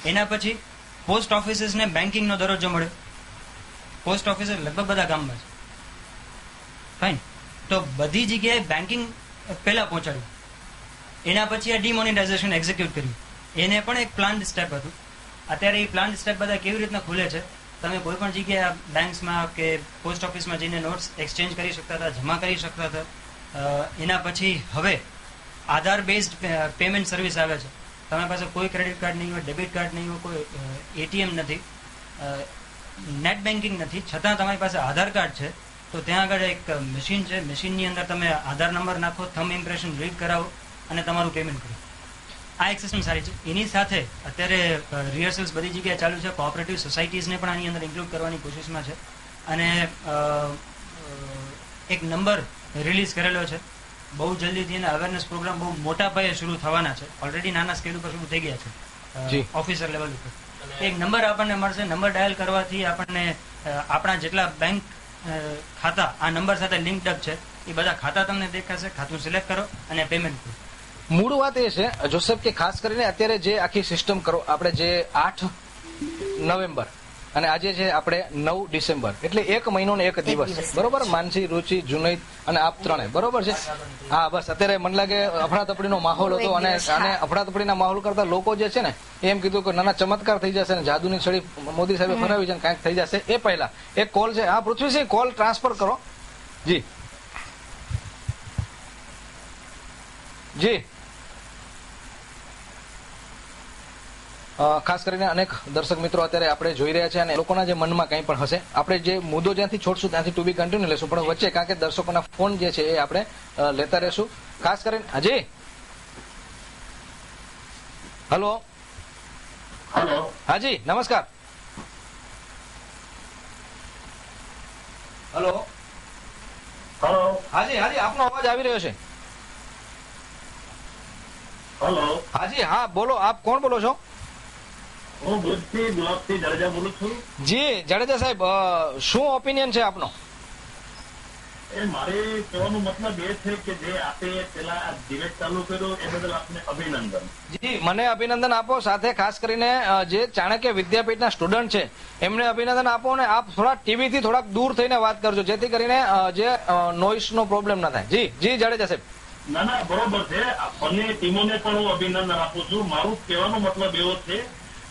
એના પછી પોસ્ટ ઓફિસીસને બેન્કિંગનો દરજ્જો મળ્યો. પોસ્ટ ઓફિસ લગભગ બધા ગામમાં છે, ફાઇન. તો બધી જગ્યાએ બેન્કિંગ પહેલા પહોંચાડ્યું. એના પછી આ ડિમોનેટાઇઝેશન એક્ઝિક્યુટ કર્યું. એને પણ એક પ્લાન્ડ સ્ટેપ હતું. અત્યારે એ પ્લાન સ્ટેપ બધા કેવી રીતના ખુલે છે, તમે કોઈ પણ જગ્યાએ બેંક્સમાં કે પોસ્ટ ઓફિસમાં જઈને નોટ્સ એક્સચેન્જ કરી શકતા હતા, જમા કરી શકતા હતા. એના પછી હવે આધાર બેઝડ પેમેન્ટ સર્વિસ આવે છે. તમારી પાસે કોઈ ક્રેડિટ કાર્ડ નહીં હોય, ડેબિટ કાર્ડ નહીં હોય, કોઈ એટીએમ નથી, નેટ બેન્કિંગ નથી, છતાં તમારી પાસે આધાર કાર્ડ છે, તો ત્યાં આગળ એક મશીન છે. મશીનની અંદર તમે આધાર નંબર નાખો, થંબ ઇમ્પ્રેશન રીડ કરાવો અને તમારું પેમેન્ટ કરો. આ એક સિસ્ટમ સારી છે. એની સાથે અત્યારે રિહર્સલ્સ બધી જગ્યાએ ચાલુ છે. કોઓપરેટિવ સોસાયટીઝને પણ આની અંદર ઇન્ક્લુડ કરવાની કોશિશમાં છે. અને એક નંબર રિલીઝ કરેલો છે. બહુ જલ્દીથી એના અવેરનેસ પ્રોગ્રામ બહુ મોટા પાયે શરૂ થવાના છે. ઓલરેડી નાના સ્કેલ ઉપર શરૂ થઈ ગયા છે ઓફિસર લેવલ ઉપર. એક નંબર આપણને મળશે. નંબર ડાયલ કરવાથી આપણને આપણા જેટલા બેંક ખાતા આ નંબર સાથે લિંક્ડ અપ છે એ બધા ખાતા તમને દેખાશે. ખાતું સિલેક્ટ કરો અને પેમેન્ટ કરો. મૂળ વાત એ છે જોસેફ કે ખાસ કરીને અત્યારે જે આખી સિસ્ટમ કરો, આપણે જે 8 નવેમ્બર અને આજે છે આપણે 9 ડિસેમ્બર, એટલે 1 મહિનો ને 1 દિવસ, બરોબર? માનસી, રુચિ, જુનૈદ અને આપ ત્રણે, બરોબર છે? હા, બસ અત્યારે મને લાગે અફડાતફડીનો માહોલ હતો અને અફડાતફડીના માહોલ કરતા લોકો જે છે ને એમ કીધું કે નાના ચમત્કાર થઈ જશે અને જાદુની છડી મોદી સાહેબે ફરાવી છે ને કાંઈક થઈ જશે. એ પહેલા એક કોલ છે. હા, પૃથ્વીસિંહ, કોલ ટ્રાન્સફર કરો. જી જી. ખાસ કરીને અનેક દર્શક મિત્રો અત્યારે આપણે જોઈ રહ્યા છે અને લોકોના જે મનમાં કંઈ પણ હશે, આપણે જે મુદ્દો જ્યાંથી છોડશું ત્યાંથી ટુ બી કન્ટિન્યુ લેશું, પણ વચ્ચે કારણ કે દર્શકોના ફોન જે છે એ આપણે લેતા રહેશું. ખાસ કરીને હાજી, હલો હાજી, નમસ્કાર. હલો હાજી, હાજી, આપનો અવાજ આવી રહ્યો છે. હાજી, હા બોલો. આપ કોણ બોલો છો? હું ભુજથી ગુલાબસિંહ જાડેજા બોલું છું. જી જાડેજા સાહેબ, શું ઓપિનિયન છે આપનો? એ મારે કહેવાનો મતલબ એ છે કે જે આપે પેલા ડિબેટ ચાલુ કર્યો એ બદલ આપને અભિનંદન. જી, મને અભિનંદન આપો. સાથે ખાસ કરીને જે ચાણક્ય વિદ્યાપીઠના સ્ટુડન્ટ છે એમને અભિનંદન આપો. અને આપ થોડા ટીવી થી થોડાક દૂર થઈને વાત કરજો જેથી કરીને જે નોઇસ નો પ્રોબ્લેમ ના થાય. જી જી જાડેજા સાહેબ. ના ના, બરોબર છે. બંને ટીમોને પણ હું અભિનંદન આપું છું. મારું કહેવાનો મતલબ એવો છે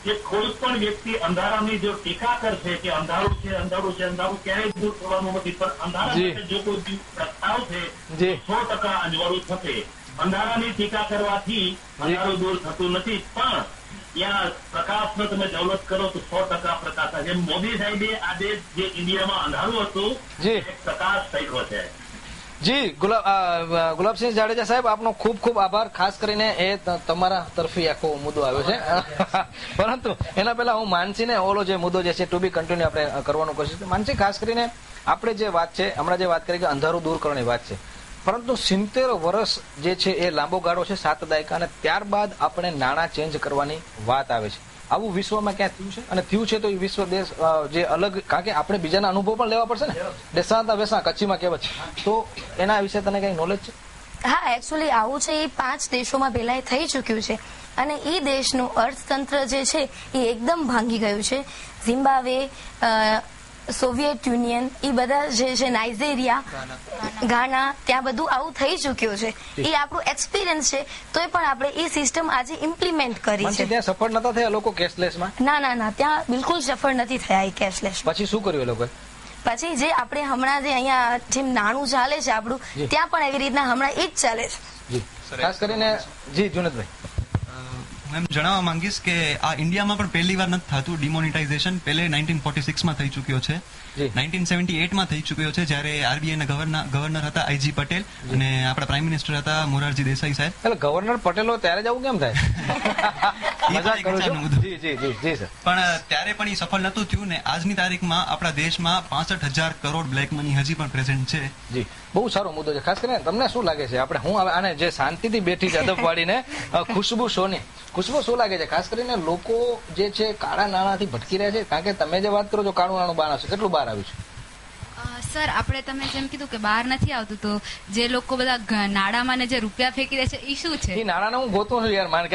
કે કોઈ પણ વ્યક્તિ અંધારાની જો ટીકા કરશે કે અંધારું છે અંધારું છે, અંધારું ક્યારેય દૂર થવાનું નથી, પણ અંધારા માટે જો કોઈ પ્રસ્તાવ છે 100% અંજવાળું થશે. અંધારાની ટીકા કરવાથી અંધારું દૂર થતું નથી, પણ ત્યાં પ્રકાશનો તમે ડેવલપ કરો તો 100% પ્રકાશ થાય. જેમ મોદી સાહેબે આજે જે ઇન્ડિયામાં અંધારું હતું એક પ્રકાશ થયો છે. જી ગુલાબસિંહ જાડેજા સાહેબ, આપનો ખૂબ ખૂબ આભાર. ખાસ કરીને એ તમારા તરફી આખો મુદ્દો આવ્યો છે. પરંતુ એના પહેલા હું માનસીને ઓલો જે મુદ્દો જે છે ટુ બી કન્ટિન્યુ આપણે કરવાનું કોશિશ. માનસી, ખાસ કરીને આપણે જે વાત છે હમણાં જે વાત કરી કે અંધારું દૂર કરવાની વાત છે, પરંતુ 70 વર્ષ જે છે એ લાંબો ગાળો છે, 7 દાયકા, અને ત્યારબાદ આપણે નાણાં ચેન્જ કરવાની વાત આવે છે. આવું વિશ્વમાં ક્યાં થયું છે? અને થયું છે તો એ વિશ્વ દેશ જે અલગ, કારણ કે આપણે બીજાના અનુભવ પણ લેવા પડશે ને. દેશાંતા વેસા કચ્છીમાં કહેવત છે, તો એના વિશે તને કઈ નોલેજ છે? હા, એકચ્યુઅલી આવું છે એ 5 દેશોમાં પહેલા થઈ ચૂક્યું છે અને એ દેશનું અર્થતંત્ર જે છે એ એકદમ ભાંગી ગયું છે. ઝિમ્બાબ્વે, સોવિયત યુનિયન, એ બધા જે છે, નાઇજીરિયા, ગાના, ત્યાં બધું આવું થઈ ચૂક્યું છે. એ આપણું એક્સપિરિયન્સ છે, તોય પણ આપણે એ સિસ્ટમ આજે ઇમ્પ્લિમેન્ટ કરી છે. ત્યાં સફળ નતા થયા લોકો કેશલેસમાં? ના ના ના, ત્યાં બિલકુલ સફળ નથી થયા એ કેશલેસ. પછી શું કર્યું એ લોકોએ? પછી જે આપણે હમણાં જે અહીંયા જેમ નાણું ચાલે છે આપણું, ત્યાં પણ એવી રીતના હમણાં એ જ ચાલે છે. જી, ખાસ કરીને જી જુનેદભાઈ, હું એમ જણાવવા માંગીશ કે આ ઇન્ડિયામાં પણ પહેલી વાર નથી થતું ડિમોનિટાઇઝેશન. પહેલે 1946માં થઈ ચૂક્યો છે, 1978માં થઈ ચૂક્યો છે, જ્યારે આરબીઆઈ ના ગવર્નર હતા આઈજી પટેલ અને આપણા પ્રાઇમ મિનિસ્ટર હતા મોરારજી દેસાઈ સાહેબ. એટલે ગવર્નર પટેલો ત્યારે જ આવું કેમ થાય? પણ ત્યારે પણ એ સફળ નતું થયું ને આજની તારીખમાં આપણા દેશમાં 65,000 કરોડ બ્લેક મની હજી પણ પ્રેઝન્ટ છે. જી, બહુ સારો મુદ્દો છે. ખાસ કરીને તમને શું લાગે છે? આપણે હું આને જે શાંતિથી બેઠી છે અદબ વાળીને ખુશ્બુ સોની, ખુશ્બુ શું લાગે છે? ખાસ કરીને લોકો જે છે કાળા નાણાંથી ભટકી રહ્યા છે, કારણ કે તમે જે વાત કરો છો કાળું નાણું બહાર આવશે, કેટલું બહાર આવ્યું છે? સર, આપણે તમે જેમ કીધું કે બહાર નથી આવતું, તો જે લોકો બધા નાણામાં ને જે રૂપિયા ફેંકી દે છે એ શું છે? એ નાણાને હું ગોતું છું યાર, મને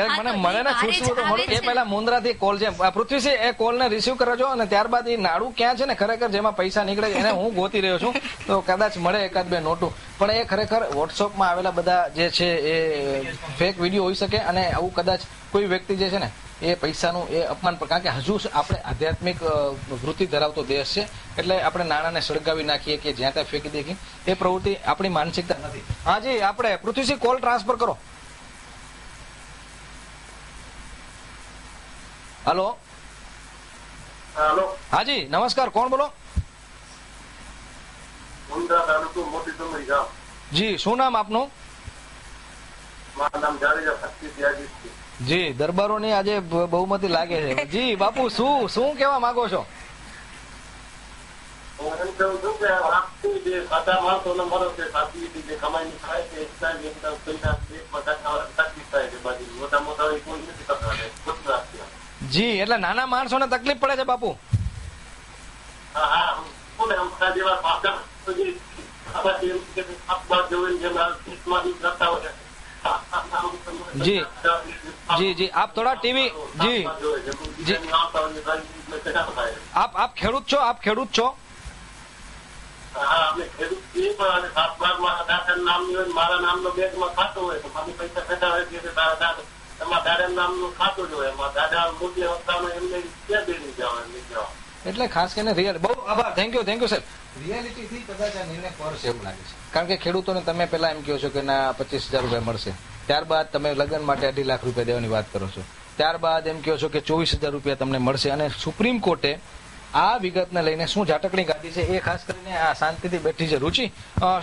ને ખુશ્બુ તો મળે. એ પહેલા મુન્દ્રાથી કોલ છે પૃથ્વી, એ કોલ ને રિસીવ કરજો અને ત્યારબાદ એ નાડું ક્યાં છે ને ખરેખર જેમાં પૈસા નીકળે એને હું ગોતી રહ્યો છું, તો કદાચ મળે એકાદ બે નોટું. પણ એ ખરેખર વોટ્સઅપમાં આવેલા બધા જે છે એ ફેક વિડીયો હોઈ શકે અને આવું કદાચ કોઈ વ્યક્તિ જે છે ને એ પૈસાનું એ અપમાન પર, કારણ કે હજુ આપણે આધ્યાત્મિક વૃત્તિ ધરાવતો દેશ છે એટલે આપણે નાણાંને સળગાવી નાખીએ કે જ્યાં ત્યાં ફેંકી દઈએ એ પ્રવૃત્તિ આપણી માનસિકતા નથી. હાજી, આપણે પૃથ્વીસિંહ કોલ ટ્રાન્સફર કરો. હલો. હેલો, હાજી નમસ્કાર, કોણ બોલો? મુન્દ્રા તાલુકો મોટી ડુંગરી ગામ. જી, શું નામ આપનું? મારું નામ જાડેજા શક્તિ ત્યાગી છે. જી, દરબારોની આજે બહુમતી લાગે છે. જી બાપુ, શું કહેવા માંગો છો? હું એમ કહું છું કે આપતું જે સાદા માણસોને મળે છે, સાચી રીતે જે કમાઈ થાય છે એટલા જ એકદમ પૈસા દેશમાં તકલીફ થાય છે. બાકી મોટા મોટા કોઈ નથી કરતા. જી, એટલે નાના માણસોને તકલીફ પડે છે બાપુ. હા હા, બોલે અમારા જેવા પાછા જી જી જી, આપ થોડા ટીવી, જી જી, આપ ખેડૂત છો? આપ ખેડૂત છો? મારા નામનો બેંકમાં ખાતું હોય તો મારી પૈસા થતા હોય છે તમારા દાદા નામનું ખાતું જ હોય. એમાં દાદા મોટી અવસ્થામાં એમને ક્યાં દેવી જવા. એટલે ખાસ કરીને બહુ આભાર, થેન્ક યુ સાહેબ. રિયાલિટીથી કદાચ આ નિર્ણય કરશે એવું લાગે છે, કારણ કે ખેડૂતોને તમે પેલા એમ કહો છો કે ના 25,000 રૂપિયા મળશે, ત્યારબાદ તમે લગ્ન માટે 2.5 લાખ રૂપિયા દેવાની વાત કરો છો, ત્યારબાદ એમ કહો છો કે 24,000 રૂપિયા તમને મળશે. અને સુપ્રીમ કોર્ટે આ વિગતને લઈને શું ઝાટકણી કાઢી છે એ ખાસ કરીને આ શાંતિથી બેઠી છે. રુચિ,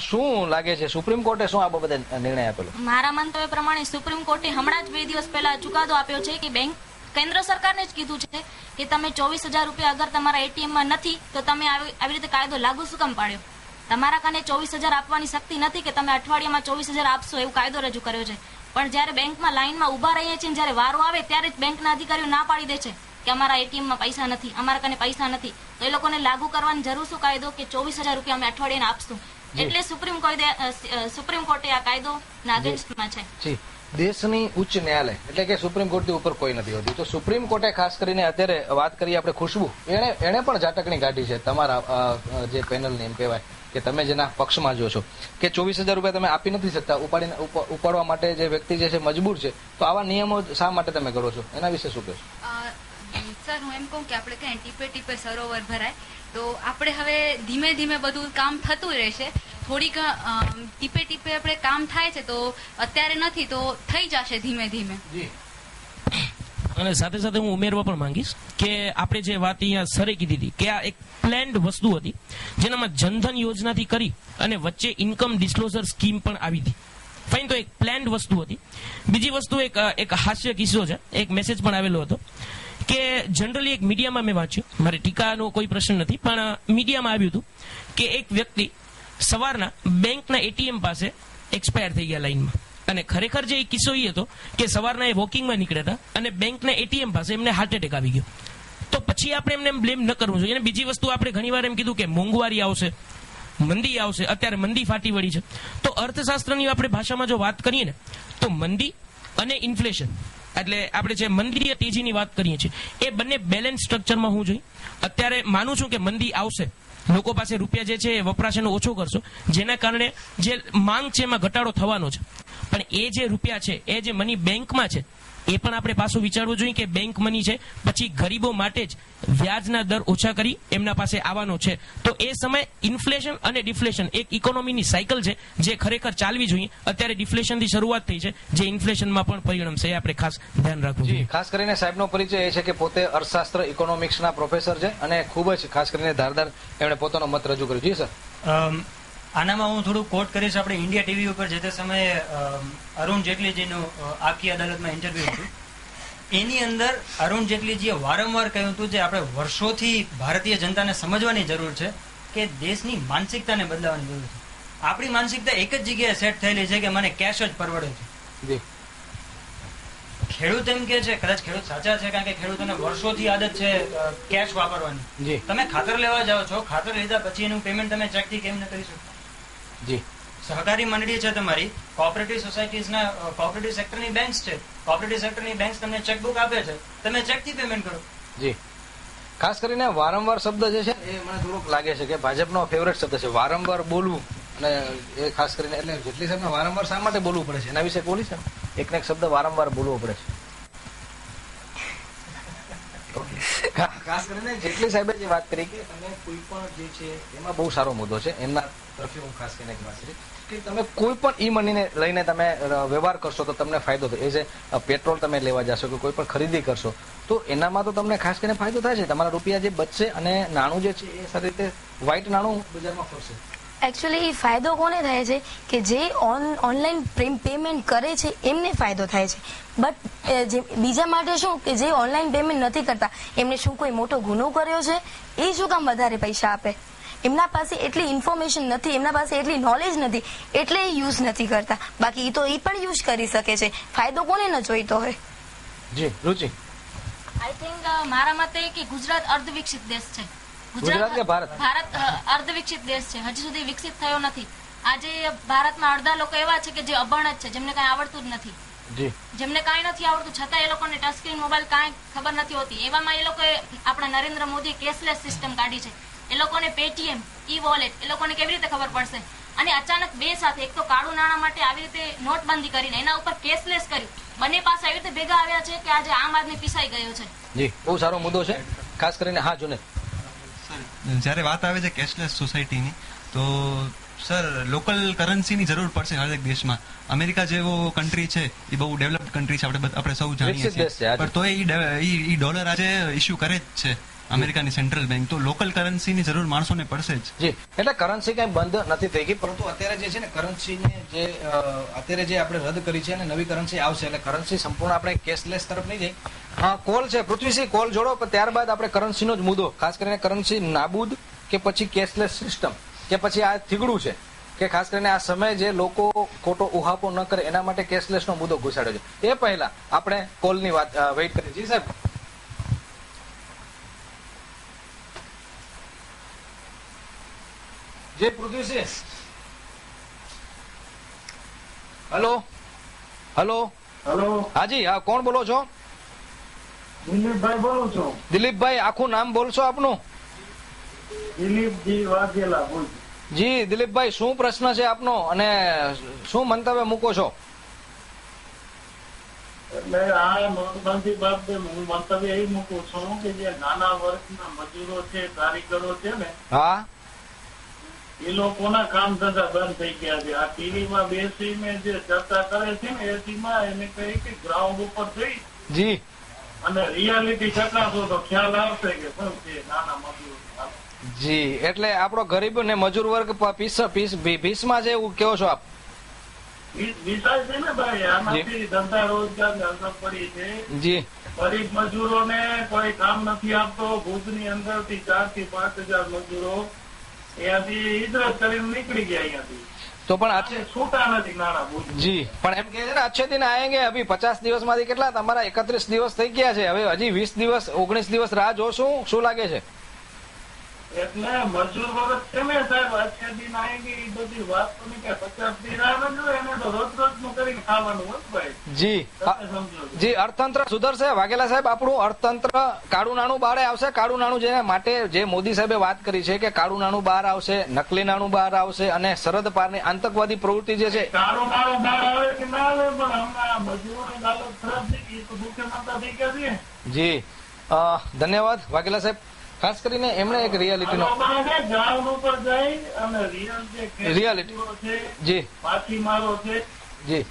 શું લાગે છે સુપ્રીમ કોર્ટે શું આ બાબતે નિર્ણય આપેલો? મારા મંતવ્ય પ્રમાણે સુપ્રીમ કોર્ટે હમણાં જ 2 દિવસ પહેલા ચુકાદો આપ્યો છે કે બેંક કેન્દ્ર સરકારને જ કીધું છે કે તમે 24,000 રૂપિયા અગર તમારા એટીએમમાં નથી તો તમે આવી રીતે કાયદો લાગુ શું કામ પાડ્યો? તમારા કાને 24,000 આપવાની શક્તિ નથી કે તમે અઠવાડિયામાં 24,000 આપશો, એવું કાયદો રજૂ કર્યો છે. પણ જયારે બેંકમાં લાઈનમાં ઉભા રહીએ છીએ, જયારે વારો આવે ત્યારે જ બેંકના અધિકારીઓ ના પાડી દે છે કે અમારા એટીએમમાં પૈસા નથી, અમારા કાને પૈસા નથી. તો એ લોકોને લાગુ કરવાની જરૂર શું કાયદો કે 24,000 રૂપિયા અમે અઠવાડિયાને આપશું? એટલે સુપ્રીમ કોર્ટે આ કાયદો અગેન્સ્ટમાં છે. દેશની ઉચ્ચ ન્યાયાલય એટલે કે સુપ્રીમ કોર્ટની ઉપર કોઈ નથી હોતી, તો સુપ્રીમ કોર્ટે ખાસ કરીને અત્યારે વાત કરીએ આપણે ખુશ્બુ, એને પણ ઝાટકણી કાઢી છે તમારા જે પેનલની, એમ કહેવાય કે તમે જેના પક્ષમાં જો છો કે 24,000 રૂપિયા તમે આપી નથી શકતા, ઉપાડવા માટે જે વ્યક્તિ જે છે મજબૂર છે, તો આવા નિયમો શા માટે તમે કરો છો, એના વિશે શું કહેશો? સર, હું એમ કહું કે આપણે કઈ ટીપે ટીપે સરોવર ભરાય, તો આપણે હવે ધીમે ધીમે બધું કામ થતું રહેશે. થોડીક ટીપે ટીપે આપણે કામ થાય છે, તો અત્યારે નથી તો થઈ જશે ધીમે ધીમે. અને સાથે સાથે હું ઉમેરવા પણ માંગીશ કે આપણે જે વાત અહીંયા સરે કીધી હતી કે આ એક પ્લેન્ડ વસ્તુ હતી, જેનામાં જનધન યોજનાથી કરી અને વચ્ચે ઇન્કમ ડિસ્ક્લોઝર સ્કીમ પણ આવી હતી. ફાઇન, તો એક પ્લેન્ડ વસ્તુ હતી. બીજી વસ્તુ એક હાસ્ય કિસ્સો છે, એક મેસેજ પણ આવેલો હતો કે જનરલી એક મીડિયામાં મેં વાંચ્યું, મારે ટીકાનો કોઈ પ્રશ્ન નથી, પણ મીડિયામાં આવ્યું હતું કે એક વ્યક્તિ સવારના બેંકના એટીએમ પાસે એક્સપાયર થઈ ગયા લાઈનમાં. અને ખરેખર જે કિસ્સો એ હતો કે સવારના એ વોકિંગમાં નીકળ્યા હતા અને બેંકના એટીએમ પાસે એમને હાર્ટ એટેક આવી ગયો. તો પછી આપણે એમને બ્લેમ ન કરવું જોઈએ. અને બીજી વસ્તુ આપણે ઘણીવાર એમ કીધું કે મોંઘવારી આવશે, મંદી આવશે, અત્યારે મંદી ફાટી વળી છે. તો અર્થશાસ્ત્રની આપણે ભાષામાં જો વાત કરીએ ને તો મંદી અને ઇન્ફ્લેશન, એટલે આપણે જે મંદી તેજીની વાત કરીએ છીએ, એ બંને બેલેન્સ સ્ટ્રક્ચરમાં હું જોઈએ. અત્યારે માનું છું કે મંદી આવશે, લોકો પાસે રૂપિયા જે છે એ વપરાશ એનો ઓછો કરશો, જેના કારણે જે માંગ છે એમાં ઘટાડો થવાનો છે. પણ એ જે રૂપિયા છે, એ જે મની બેંકમાં છે, એ પણ આપણે પાછું વિચારવું જોઈએ કે બેંક મની છે, પછી ગરીબો માટે જ વ્યાજના દર ઓછા કરી એમના પાસે આવવાનો છે. તો એ સમય ઇન્ફ્લેશન અને ડિફ્લેશન એક ઇકોનોમીની સાયકલ છે જે ખરેખર ચાલવી જોઈએ. અત્યારે ડિફ્લેશનથી શરૂઆત થઈ છે, જે ઇન્ફ્લેશનમાં પણ પરિણમશે, એ આપણે ખાસ ધ્યાન રાખવું જોઈએ. ખાસ કરીને સાહેબનો પરિચય એ છે કે પોતે અર્થશાસ્ત્ર ઇકોનોમિક્સના પ્રોફેસર છે અને ખૂબ જ ખાસ કરીને ધારદાર એમણે પોતાનો મત રજૂ કર્યો. જી સર, આનામાં હું થોડું કોટ કરીશ. આપણે ઇન્ડિયા ટીવી ઉપર જે તે સમયે અરુણ જેટલીજીનું આખી અદાલતમાં ઇન્ટરવ્યુ હતું, એની અંદર અરુણ જેટલીજીએ વારંવાર કહ્યું હતું જે આપણે વર્ષોથી ભારતીય જનતાને સમજવાની જરૂર છે કે દેશની માનસિકતાને બદલાવાની જરૂર છે. આપણી માનસિકતા એક જ જગ્યાએ સેટ થયેલી છે કે મને કેશ જ પરવડે છે. ખેડૂત એમ કે છે, કદાચ ખેડૂત સાચા છે, કારણ કે ખેડૂતોને વર્ષોથી આદત છે કેશ વાપરવાની. તમે ખાતર લેવા જાઓ છો, ખાતર લીધા પછી એનું પેમેન્ટ તમે ચેકથી કેમ ન કરી શકો? જી, સહકારી મંડળી છે તમારી, કોઓપરેટિવ સોસાયટીઝના કોઓપરેટિવ સેક્ટરની બેંક્સ છે, કોઓપરેટિવ સેક્ટરની બેંક્સ તમને ચેકબુક આપે છે, તમે ચેકથી પેમેન્ટ કરો. જી, ખાસ કરીને વારંવાર શબ્દ જે છે એ મને થોડુંક લાગે છે કે ભાજપનો ફેવરેટ શબ્દ છે, વારંવાર બોલવું અને એ ખાસ કરીને એટલે જેટલી સાહેબને વારંવાર શા માટે બોલવું પડે છે એના વિશે બોલીશ ને, એક ને એક શબ્દ વારંવાર બોલવો પડે છે. ખાસ કરીને જેટલી સાહેબે જે વાત કરી કે તમે કોઈ પણ જે છે એમાં બહુ સારો મુદ્દો છે, એમના તરફથી હું ખાસ કરીને એક વાત કરી કે તમે કોઈ પણ ઈ મનીને લઈને તમે વ્યવહાર કરશો તો તમને ફાયદો થાય. એ જે પેટ્રોલ તમે લેવા જશો કે કોઈ પણ ખરીદી કરશો તો એનામાં તો તમને ખાસ કરીને ફાયદો થાય છે, તમારા રૂપિયા જે બચશે અને નાણું જે છે એ સારી રીતે વ્હાઇટ નાણું બજારમાં ફરશે. એકચ્યુઅલી ફાયદો કોને થાય છે કે જે ઓનલાઈન પેમેન્ટ કરે છે એમને ફાયદો થાય છે. બટ જે બીજા માટે શું કે જે ઓનલાઈન પેમેન્ટ નથી કરતા એમને શું કોઈ મોટો ગુનો કર્યો છે, એ શું કામ વધારે પૈસા આપે? એમના પાસે એટલી ઇન્ફોર્મેશન નથી, એમના પાસે એટલી નોલેજ નથી, એટલે એ યુઝ નથી કરતા. બાકી એ તો એ પણ યુઝ કરી શકે છે. ફાયદો કોને ન જોઈતો હોય. જી રુચિ, આઈ થિંક મારા મતે કે ગુજરાત અર્ધવિકસિત દેશ છે. ગુજરાત કે ભારત? ભારત અર્ધવિકસિત દેશ છે, હજી સુધી વિકસિત થયો નથી. આજે ભારતમાં અડધા લોકો એવા છે કે જે અભણ જ છે, જેમને કઈ આવડતું જ નથી. જી, જેમને કાંઈ નથી આવડતું છતાં એ લોકોને ટચ સ્ક્રીન મોબાઈલ કાંઈ ખબર નથી હોતી. એવામાં એ લોકોએ આપણા નરેન્દ્ર મોદી કેશલેસ સિસ્ટમ કાઢી છે. એ લોકોને પેટીએમ, ઈ વોલેટ એ લોકોને કેવી રીતે ખબર પડશે? અને અચાનક બે સાથે, એક તો કાળું નાણાં માટે આવી રીતે નોટબંધી કરીને એના ઉપર કેશલેસ કર્યું, બંને પાસે આવી રીતે ભેગા આવ્યા છે કે આજે આમ આદમી પીસાઈ ગયો છે. જી, બહુ સારો મુદ્દો છે ખાસ કરીને. હા જુનેદ, જ્યારે વાત આવે છે કેશલેસ સોસાયટીની, તો સર લોકલ કરન્સીની જરૂર પડશે હરેક દેશમાં. અમેરિકા જેવો કન્ટ્રી છે એ બહુ ડેવલપ્ડ કન્ટ્રી છે, આપણે સૌ જાણીએ વિકસિત દેશ છે છીએ, આજે. પણ તોય ઈ ડોલર આજે ઇસ્યુ કરે જ છે અમેરિકાની સેન્ટ્રલ બેંક. તો લોકલ કરન્સીની જરૂર માણસોને પડશે જ. જી, એટલે કરન્સી કઈ બંધ નથી થઈ ગઈ, પરંતુ અત્યારે જે છે ને કરન્સીને જે અત્યારે જે આપણે રદ કરી છે અને નવી કરન્સી આવશે, એટલે કરન્સી સંપૂર્ણ આપણે કેશલેસ તરફ નહીં જઈ. હા, કોલ છે પૃથ્વીસિંહ, કોલ જોડો, પણ ત્યારબાદ આપણે કરન્સીનો જ મુદ્દો, ખાસ કરીને કરન્સી નાબૂદ કે પછી કેશલેસ સિસ્ટમ કે પછી આ થીગડું છે કે ખાસ કરીને આ સમય જે લોકો ખોટો ઉહાપો ન કરે એના માટે કેશલેસનો મુદ્દો ઘુસાડ્યો છે. એ પહેલા આપણે કોલની વાત વેઇટ કરીએ. જી સાહેબ, જે પૃથ્વીસિંહ, હલો હલો હેલો, હાજી, હા કોણ બોલો છો? દિલીપભાઈ બોલું છું. દિલીપભાઈ, આખું નામ બોલશો આપનું? દિલીપજી વાઘેલા બોલ. જી દિલીપભાઈ, શું પ્રશ્ન છે આપનો અને શું મંતવ્ય મૂકો છો? એટલે આ નોટબંધી બાબતે હું મંતવ્ય એ મૂકું છું કે જે નાના વર્ગના મજૂરો છે, કારીગરો છે ને, હા, એ લોકોના કામ ધંધા બંધ થઈ ગયા છે. આ ટીવીમાં બેસીને જે ચર્ચા કરે છે ને એસીમાં એને કહે કે ગ્રાઉન્ડ ઉપર જઈ જી અને રિયાલિટી ચકાસો તો ખ્યાલ આવશે કે શું છે નાના મજૂરો. જી, એટલે આપણો ગરીબ ને મજૂર વર્ગ ભીસમાં છે એવું કહો છો આપ? વિષય છે ને ભાઈ, આનાથી ધંધા રોજગાર ને અસર પડી છે. જી, ગરીબ મજૂરોને કોઈ કામ નથી આપતો. ભુજની અંદર થી 4,000 થી 5,000 મજૂરો અહીંયાથી હિજરત કરીને નીકળી ગયા અહીંયાથી. તો પણ આજે છૂટા નથી નાણા ભુજ. જી, પણ એમ કે છે ને અચ્છે દિન આયેંગે. અભી 50 દિવસમાંથી કેટલા તમારા 31 દિવસ થઈ ગયા છે, હવે હજી 20 દિવસ 19 દિવસ રાહ જોશું, શું લાગે છે? એટલે મજૂર વર્ગ છે ને સાહેબ, અચ્છે દિન આયેંગે એ બધી વાત તો નહીં કે 50 દિન રાહ ન જોઈએ, એને તો રોજ રોજ નું કરીને ખાવાનું હોય ભાઈ. જી, તમે સમજો છો. જી, અર્થતંત્ર સુધરશે વાઘેલા સાહેબ? આપણું અર્થતંત્ર કાળું નાણું બહાર આવશે? કાળું નાણું જેના માટે જે મોદી સાહેબે વાત કરી છે કે કાળું નાણું બહાર આવશે, નકલી નાણું બહાર આવશે અને સરહદ પારની આતંકવાદી પ્રવૃત્તિ જે છે. કાળો નાણો બહાર આવે કે ના આવે, પણ હમણાં મજૂરોની હાલત ખરાબ થઈ ગઈ, તો ભૂખે મરતા થઈ ગયા છે. જી, ધન્યવાદ વાઘેલા સાહેબ. ખાસ કરીને એમણે એક રિયાલિટીનો ગ્રાઉન્ડ ઉપર જઈ અને રિયલ જે રિયાલિટી, છે, જી માછીમારો છે, જી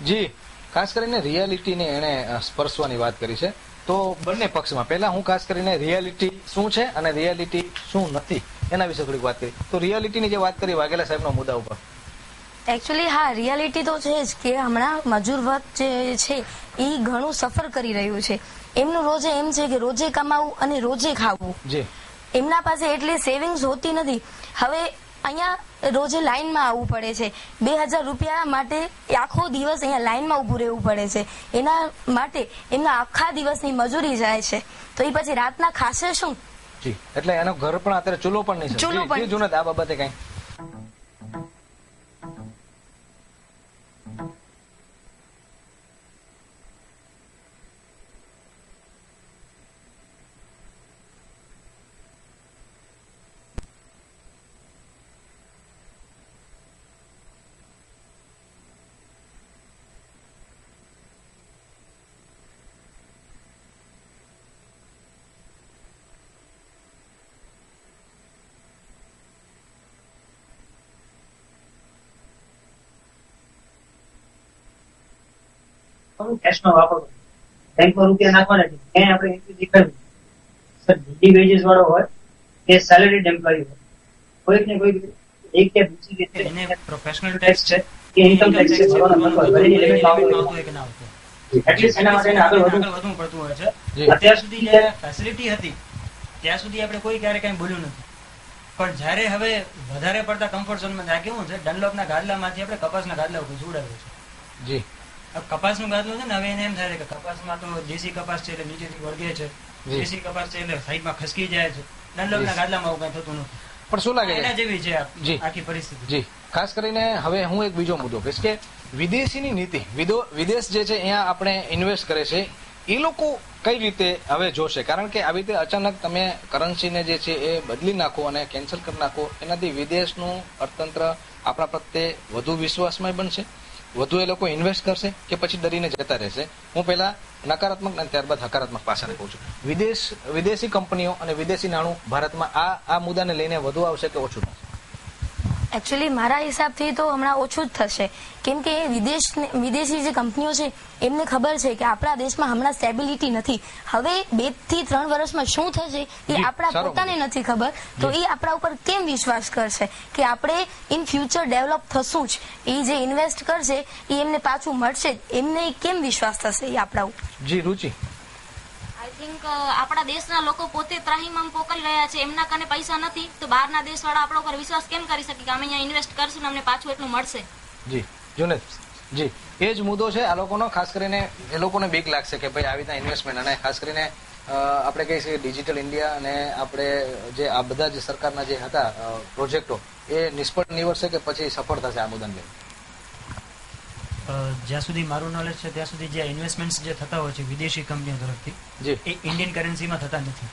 જી, ખાસ કરીને રિયાલિટીને એણે સ્પર્શવાની વાત કરી છે. તો બંને પક્ષમાં પહેલા હું ખાસ કરીને રિયાલિટી શું છે અને રિયાલિટી શું નથી એના વિશે થોડીક વાત કરી. તો રિયાલિટીની જે વાત કરી વાઘેલા સાહેબના મુદ્દા ઉપર, એકચ્યુઅલી હા, રિયાલિટી તો છે જ કે હમણાં મજૂર વર્ગ જે છે એ ઘણું સફર કરી રહ્યું છે. એમનું રોજે એમ છે કે રોજે કમાવું અને રોજે ખાવું. જી, એમના પાસે એટલી સેવિંગ્સ હોતી નથી. હવે અહીંયા રોજે લાઈનમાં આવવું પડે છે. 2,000 રૂપિયા માટે આખો દિવસ અહીંયા લાઈનમાં ઉભું રહેવું પડે છે. એના માટે એમના આખા દિવસની મજૂરી જાય છે, તો એ પછી રાતના ખાશે શું? જી, એટલે એનો ઘર પણ અત્યારે ચૂલો પણ નહીં છે. ચૂલો પણ. જી જુનેદ, આ બાબતે કઈ? કેશમાં વાપરવું, બેંકમાં રૂપિયા નાખવાના છે, ક્યાંય આપણે એન્ટ્રી દેખાડવું. સર ડીડી વેજીસ વાળો હોય કે સેલેરીડ એમ્પ્લોય હોય, કોઈક ને કોઈક એક કે બીજી રીતે એને પ્રોફેશનલ ટેક્સ ટેક્સ છે કે ઇન્કમ ટેક્સ છે ભરવાનો નતો, ઘરેની લિમિટમાં આવતો હોય. આવતું હોય કે ના આવતું હોય. એટલીસ્ટ એના માટે આગળ વધવું. વધવું પડતું હોય છે. જી. અત્યાર સુધી જે ફેસિલિટી હતી ત્યાં સુધી આપણે કોઈ ક્યારે કઈ બોલ્યું નથી, પણ જ્યારે હવે વધારે પડતા કમ્ફર્ટ ઝોનમાં ત્યાં કેવું છે, ડનલોપના ગાદલામાંથી આપણે કપાસના ગાદલા ઉપર જોડાવ્યું છે. જી હવે કપાસનું ગાદલું છે ને, હવે એને એમ થાય છે કે કપાસમાં તો દેશી કપાસ છે એટલે નીચેથી વળગે છે, જી. દેશી કપાસ છે એટલે સાઈડમાં ખસકી જાય છે. ડનલોપના ગાદલામાં આવું કઈ થતું નથી. પણ શું લાગે એના છે જેવી છે જી. આખી પરિસ્થિતિ. જી ખાસ કરીને હવે હું એક બીજો મુદ્દો કહીશ કે વિદેશીની નીતિ, વિદેશ જે છે અહીંયા આપણે ઇન્વેસ્ટ કરે છે એ લોકો કઈ રીતે હવે જોશે? કારણ કે આવી રીતે અચાનક તમે કરન્સીને જે છે એ બદલી નાખો અને કેન્સલ કરી નાખો, એનાથી વિદેશનું અર્થતંત્ર આપણા પ્રત્યે વધુ વિશ્વાસમય બનશે, વધુ એ લોકો ઇન્વેસ્ટ કરશે કે પછી ડરીને જતા રહેશે? હું પહેલા નકારાત્મક અને ત્યારબાદ હકારાત્મક પાસાને કહું છું. વિદેશી કંપનીઓ અને વિદેશી નાણું ભારતમાં આ મુદ્દાને લઈને વધુ આવશે કે ઓછું થશે? એકચ્યુઅલી મારા હિસાબથી તો હમણાં ઓછું જ થશે, કેમ કે વિદેશી જે કંપનીઓ છે એમને ખબર છે કે આપણા દેશમાં હમણાં સ્ટેબિલિટી નથી. હવે 2 થી 3 વર્ષમાં શું થશે એ આપણા પોતાને નથી ખબર, તો એ આપણા ઉપર કેમ વિશ્વાસ કરશે કે આપણે ઇન ફ્યુચર ડેવલપ થશું જ? એ જે ઇન્વેસ્ટ કરશે એ એમને પાછું મળશે જ, એમને કેમ વિશ્વાસ થશે એ આપણા ઉપર? જી રુચિ, આઈ થિંક આપણા દેશના લોકો પોતે ત્રાહિમામ પોકળી રહ્યા છે, એમના કને પૈસા નથી તો બહારના દેશવાળા આપણા ઉપર વિશ્વાસ કેમ કરી શકે કે અમે અહીંયા ઇન્વેસ્ટ કરશું ને અમને પાછું એટલું મળશે? જી જુનેદ જી, એ જ મુદ્દો છે આ લોકોનો. ખાસ કરીને એ લોકોને બીક લાગશે કે ભાઈ આવી રીતના ઇન્વેસ્ટમેન્ટ, અને ખાસ કરીને આપણે કહીએ છીએ ડિજિટલ ઇન્ડિયા અને આપણે જે આ બધા જે સરકારના જે હતા પ્રોજેક્ટો એ નિષ્ફળ નીવડશે કે પછી સફળ થશે આ મુદ્દાને લઈને? જ્યાં સુધી મારું નોલેજ છે ત્યાં સુધી જે ઇન્વેસ્ટમેન્ટ જે થતા હોય છે વિદેશી કંપનીઓ તરફથી, જી એ ઇન્ડિયન કરન્સીમાં થતા નથી.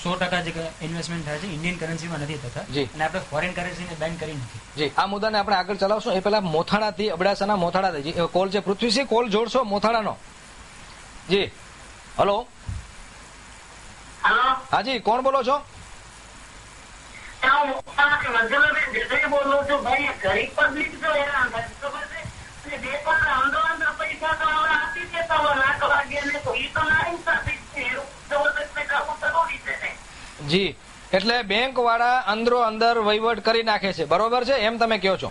100% જે ઇન્વેસ્ટમેન્ટ થાય છે ઇન્ડિયન કરન્સીમાં નથી થતા, જી. અને આપણે ફોરેન કરન્સીને બેન કરી નથી. જી, આ મુદ્દાને આપણે આગળ ચલાવશું. એ પહેલા મોથાણાથી, અબડાસાના મોથાણાથી જી કોલ છે. પૃથ્વીસિંહ, કોલ જોડશો મોથાણાનો? જી હલો. હાજી, કોણ બોલો છો? બોલું છું ભાઈ, ગરીબ પબ્લિક જો હેરાન થાય ખબર છે, બે પણ અંદર પૈસા તો હવે આપી દેતા હોય લાખ વાગ્યા ને, તો એ તો ના ઇન્સાફી છે. જી, એટલે બેંક વાળા અંદરો અંદર વહીવટ કરી નાખે છે, બરોબર છે એમ તમે કહો છો?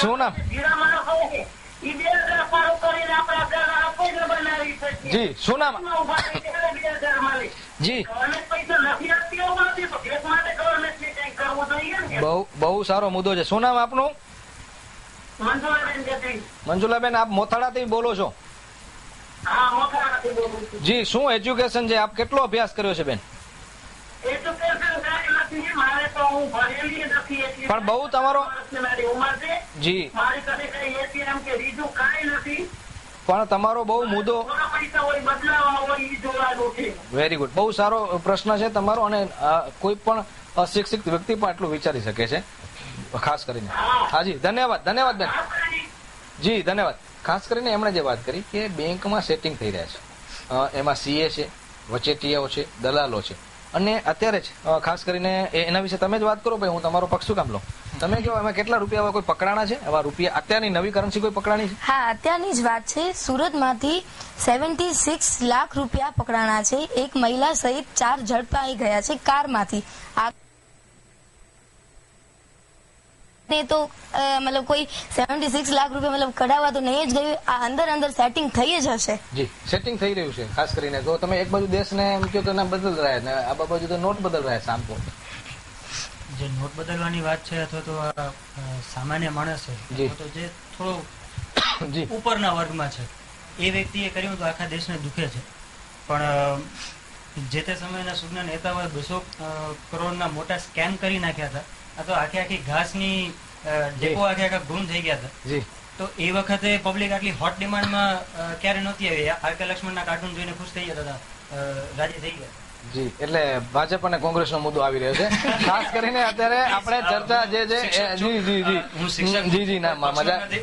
શું નામ? જી શું નામ? જી બહુ સારો મુદ્દો છે. શું નામ આપનું? મંજુલાબેન, આપ મોથાડાથી બોલો છો? જી, શું એજ્યુકેશન છે? આપ કેટલો અભ્યાસ કર્યો છે બેન? પણ બહુ તમારો જી પણ તમારો બહુ મુદ્દો વેરી ગુડ, બહુ સારો પ્રશ્ન છે તમારો, અને કોઈ પણ અશિક્ષિત વ્યક્તિ પણ આટલું વિચારી શકે છે, ખાસ કરીને. હાજી, ધન્યવાદ ધન્યવાદ બેન. જી ધન્યવાદ. ખાસ કરીને એમણે જે વાત કરી કે બેંકમાં સેટિંગ થઈ રહ્યા છે, એમાં સીએ છે, વચેટિયાઓ છે, દલાલો છે, અને અત્યારે જ ખાસ કરીને એના વિશે તમે જ વાત કરો ભાઈ, હું તમારો પક્ષ શું કામ લો? તમે કહો એમાં કેટલા રૂપિયા કોઈ પકડાણા છે? એવા રૂપિયા અત્યારની નવી કરન્સી કોઈ પકડાણી છે? હા, અત્યારની જ વાત છે. સુરતમાંથી 76 લાખ રૂપિયા પકડાણા છે. એક મહિલા સહિત 4 ઝડપાઈ ગયા છે કારમાંથી. ને તો મતલબ કોઈ 76 લાખ રૂપિયા મતલબ કઢાવવા તો નહીં જ ગયું, આ અંદર સેટિંગ થઈ જ હશે. જી, સેટિંગ થઈ રહ્યું છે. ખાસ કરીને તો તમે એક બાજુ દેશને એમ કહો તો બદલ રહ્યા ને આ બાજુ તો નોટ બદલ રહ્યા છે. આમ તો જે નોટ બદલવાની વાત છે અથવા તો સામાન્ય માણસ છે તો જે થોડો જી ઉપરના વર્ગમાં છે એ વ્યક્તિએ કર્યું તો આખા દેશને દુખે છે, પણ જે તે સમયના સુજ્ઞ નેતાઓએ 200 કરોડના મોટા સ્કેમ કરી નાખ્યા હતા. આ તો આખી ઘાસની ડેપો આખા ગુમ થઈ ગયા હતા. જી, તો એ વખતે પબ્લિક આટલી હોટ ડિમાન્ડમાં ક્યારે નહોતી આવી. આર.કે. લક્ષ્મણના કાર્ટૂન જોઈને ખુશ થઈ જતા હતા, રાજી થઈ ગયા. જી, એટલે ભાજપ અને કોંગ્રેસનો મુદ્દો આવી રહ્યો છે. ખાસ કરીને અત્યારે આપણે ચર્ચા જે છે જી જી જી જી જી ના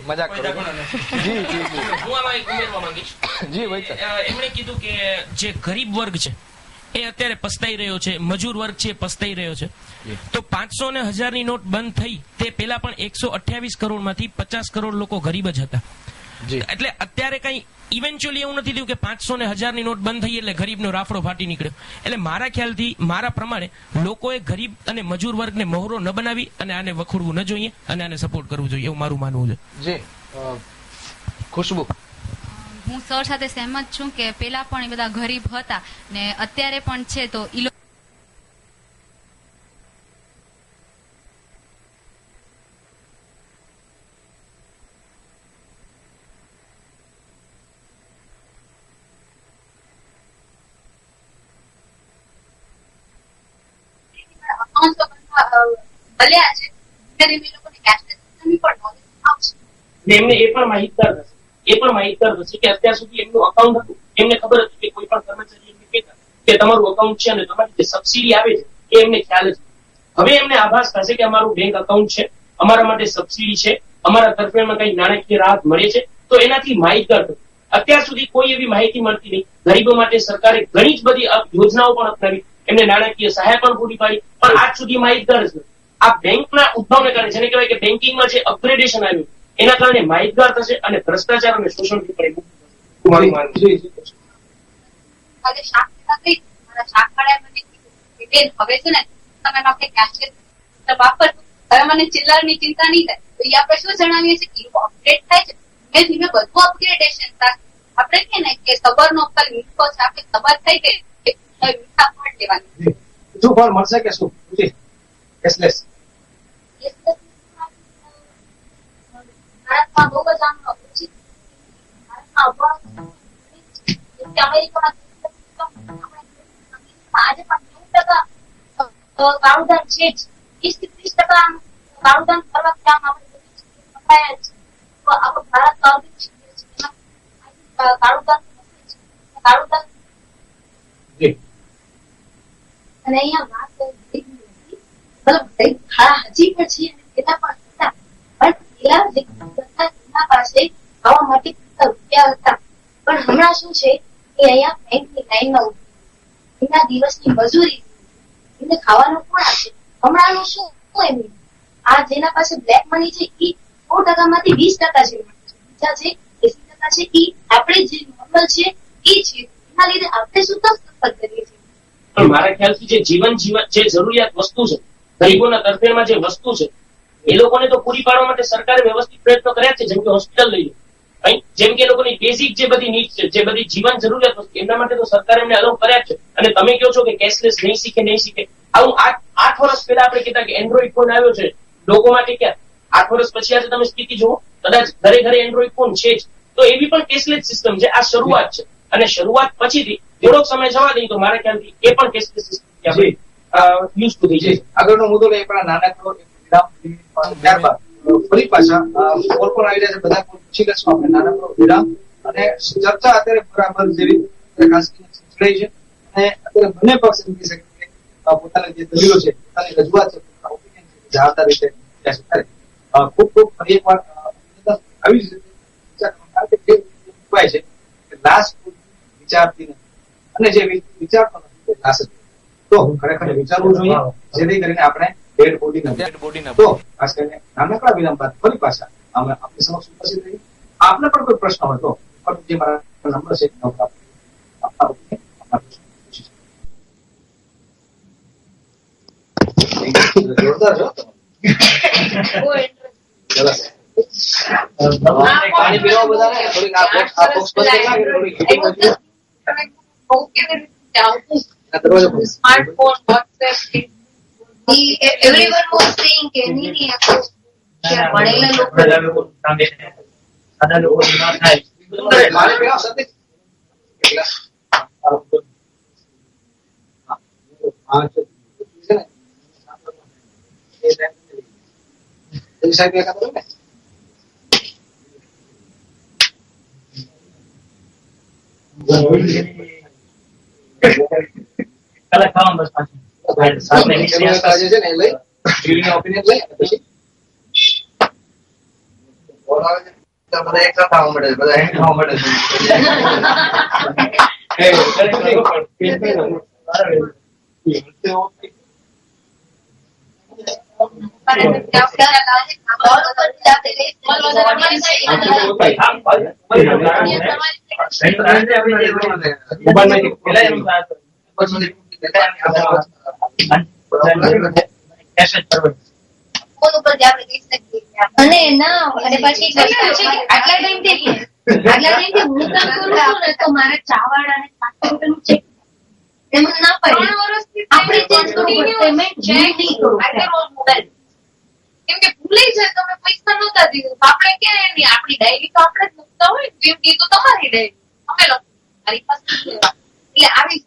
મજાક કરું જી જી જી હું આમાં એક ઉમેરવા માંગીશ. જી ભાઈ, એમણે કીધું કે જે ગરીબ વર્ગ છે એ અત્યારે પસ્તાઈ રહ્યો છે, મજૂર વર્ગ છે પસ્તાઈ રહ્યો છે. તો 500 ને 1000ની નોટ બંધ થઈ તે પેલા પણ 128 કરોડમાંથી 50 કરોડ લોકો ગરીબ જ હતા. એટલે અત્યારે કઈ ઇવેન્ચ્યુઅલી એવું નથી થયું કે 500 ને 1000ની નોટ બંધ થઈ એટલે ગરીબનો રાફડો ફાટી નીકળ્યો. એટલે મારા ખ્યાલથી, મારા પ્રમાણે લોકોએ ગરીબ અને મજૂર વર્ગને મહોરો ન બનાવી અને આને વખોડવું ન જોઈએ અને આને સપોર્ટ કરવું જોઈએ, એવું મારું માનવું છે. જી ખુશ્બુ. હું સર સાથે સહેમત છું કે પેલા પણ એ બધા ગરીબ હતા ને અત્યારે પણ છે, તો ઈ એમને એ પણ માહિતગાર થશે કે અત્યાર સુધી એમનું અકાઉન્ટ હતું, એમને ખબર હતી કે કોઈ પણ કર્મચારી એમને કહેતા કે તમારું અકાઉન્ટ છે અને તમારી જે સબસિડી આવે છે એ એમને ખ્યાલ છે. હવે એમને આભાસ થશે કે અમારું બેંક અકાઉન્ટ છે, અમારા માટે સબસિડી છે, અમારા તરફેણમાં કઈ નાણાકીય રાહત મળે છે, તો એનાથી માહિતગાર થશે. અત્યાર સુધી કોઈ એવી માહિતી મળતી નહીં. ગરીબો માટે સરકારે ઘણી જ બધી યોજનાઓ પણ અપનાવી, એમને નાણાકીય સહાય પણ પૂરી પાડી, પણ આજ સુધી માહિતગાર છે. આ બેંકના ઉદ્ભવને કારણે, જેને કહેવાય કે બેન્કિંગમાં જે અપગ્રેડેશન આવ્યું એના કારણે માહિતગાર થશે અને ભ્રષ્ટાચાર અને શોષણથી પણ મુક્ત થશે. મને ચિલ્લરની ચિંતા નહીં થાય તો એ આપણે શું જણાવીએ છીએ કે અપગ્રેડ થાય છે, ધીમે ધીમે બધું અપગ્રેડેશન થાય. આપણે કે ને કે સબરનો ફળ મીઠો છે, આપણે સબર થઈ ગઈ મીઠા ફળ લેવાની. શું ફળ મળશે કે શું? કેશલેસ ભારતમાં બહુ જ આમ ઓછી અમેરિકામાં આજે પણ 90% કાળુદાન છે જ, 20-30% કાળુદાન કરવા કામ આપણે તો આપણો ભારત કાળુદાન અને અહીંયા વાત હજી પણ છે પેલા પણ હતા, પણ પેલા એના પાસે ખાવા માટે રૂપિયા હતા. પણ હમણાં શું છે કે અહીંયા બેંકની લાઈનમાં એના દિવસની મજૂરી એમને ખાવાનું કોણ આપશે? હમણાંનું શું એમની આ જેના પાસે બ્લેક મની છે એ 100% માંથી 20% છે, બીજા છે 80% છે એ આપણે જે નોર્મલ છે એ છે. એના લીધે આપણે શું તો સફર કરીએ છીએ. પણ મારા ખ્યાલથી જે જીવન જે જરૂરિયાત વસ્તુ છે, ગરીબોના તરફેણમાં જે વસ્તુ છે, એ લોકોને તો પૂરી પાડવા માટે સરકારે વ્યવસ્થિત પ્રયત્નો કર્યા છે. જેમ કે હોસ્પિટલ લઈ લો, જેમ કે એ લોકોની બેઝિક જે બધી નીડ છે, જે બધી જીવન જરૂરિયાત વસ્તુ, એમના માટે તો સરકારે એમને અલાઉ કર્યા છે. અને તમે કહો છો કે કેશલેસ નહીં શીખે. આવું 8 વર્ષ પહેલા આપણે કહેતા કે એન્ડ્રોઈડ ફોન આવ્યો છે લોકો માટે, ક્યાં 8 વર્ષ પછી આજે તમે સ્થિતિ જુઓ, કદાચ ઘરે ઘરે એન્ડ્રોઈડ ફોન છે જ. તો એવી પણ કેશલેસ સિસ્ટમ છે. આ શરૂઆત છે અને શરૂઆત પછીથી થોડોક સમય જવા દઈએ તો મારા ખ્યાલથી એ પણ કેશલેસ સિસ્ટમ યુઝ ટુ થઈ જાય. આગળનો મુદ્દો લઈ પણ નાનકડો ત્યારબાદ ફરી પાછા કોલ પર આવી રહ્યા છે, બધા પૂછી લેશું આપણે નાનકડો વિરામ. અને ચર્ચા અત્યારે બરાબર જેવી ખાસ કરી છે અને અત્યારે બંને પક્ષ એમ કહી શકે કે પોતાની જે દલીલો છે, પોતાની રજૂઆત છે, ઓપિનિયન છે, જવાબદાર રીતે ખૂબ ખૂબ ફરી એકવાર આવી જ રીતે છે કે લાશ વિચારતી નથી અને જે વિચારતો નથી તે લાશ જ. તો ખરેખર વિચારવું જોઈએ જેથી કરીને આપણે ડેડ બોડી તો ખાસ કરીને નાનકડા વિરામ બાદ ફરી પાછા અમે આપણી સમક્ષ ઉપસ્થિત રહી. આપને પણ કોઈ પ્રશ્ન હોય તો જે મારા નંબર છે જોરદાર છો પાણી પીવા બધાને થોડીક આ box Smartphone, WhatsApp, everyone was saying કે નહીં ભણેલા લોકો સાદા લોકો ના થાય. મારે પેલા સાથે કલા ખાવા બસ પાછી છે ને લઈ જીવીની ઓપિનિયન લઈ પછી બધા એક સાથે આવવા મળે, બધા હેન્ડ ખાવા મળે. અને ના અને પછી એક વસ્તુ છે કે આટલા ટાઈમથી હું કામ કરું છું ને તો મારા ચાવાળા અને ખાતરનું ચેક એમાં ના પડે આપણે ચેન્જ કરવું પેમેન્ટ ચેક નહીં કરવું મોબાઈલ કેમ કે ભૂલાઈ જાય તમે પૈસા નહોતા દીધું આપણે ક્યાં એની આપણી ડાયરી તો આપણે જ લખતા હોય ને એમ કીધું તમારી ડાયરી અમે લખો મારી પાસે એટલે આવી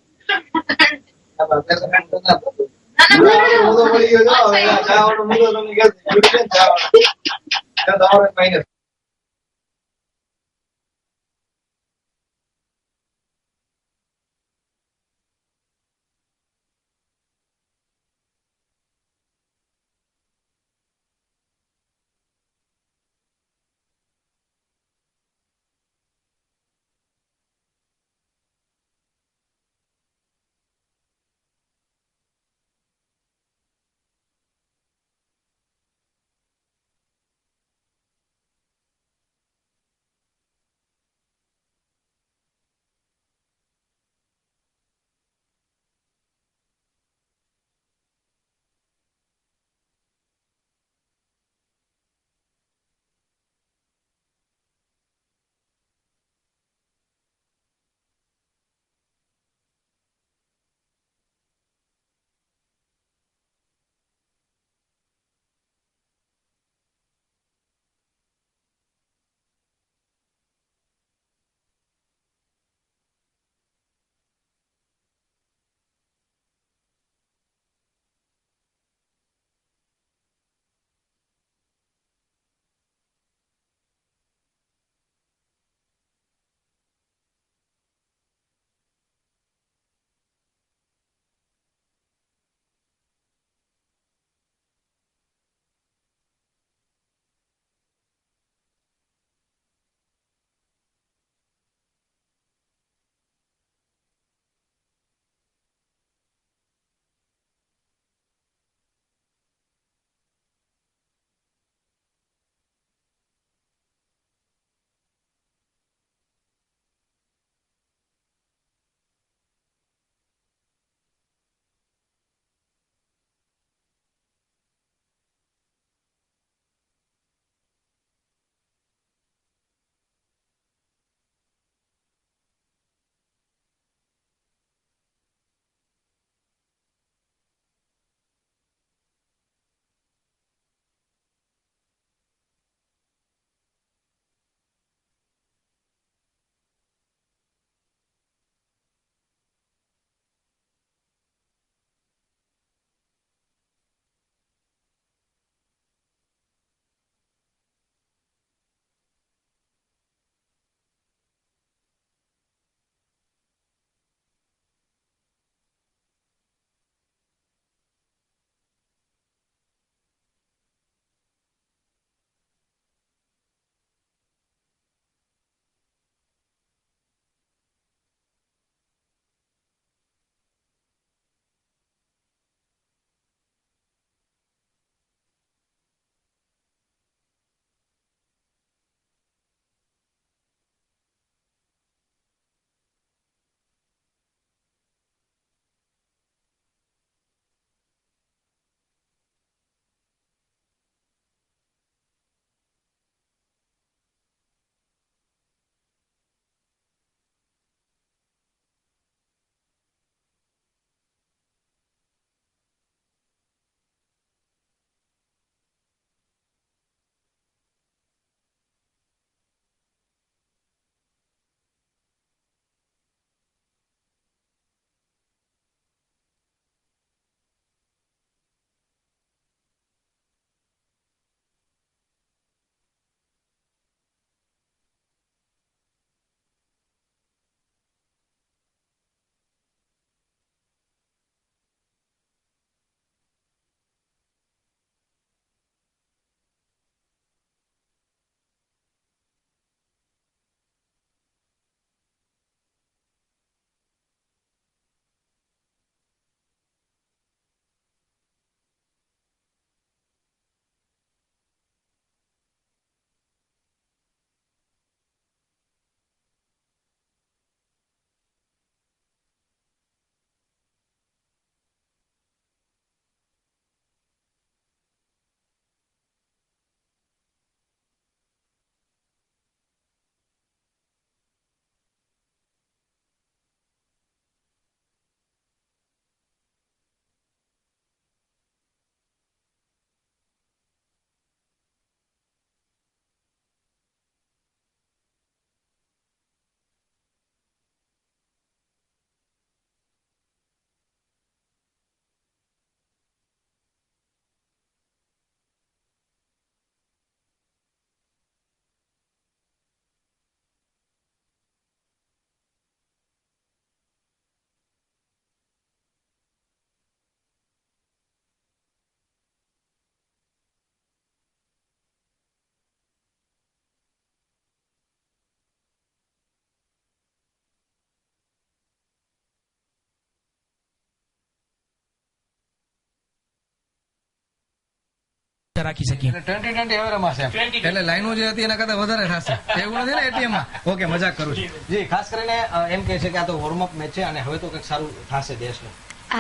વ્યવસ્થા રાખી શકીએ. 2020 હવે રમાશે એમ. એટલે લાઈનો જે હતી એના કરતા વધારે થશે એવું નથી ને એટીએમ માં. ઓકે, મજાક કરું છું. જી, ખાસ કરીને એમ કહે છે કે આ તો વોર્મઅપ મેચ છે અને હવે તો કંઈક સારું થશે દેશનું.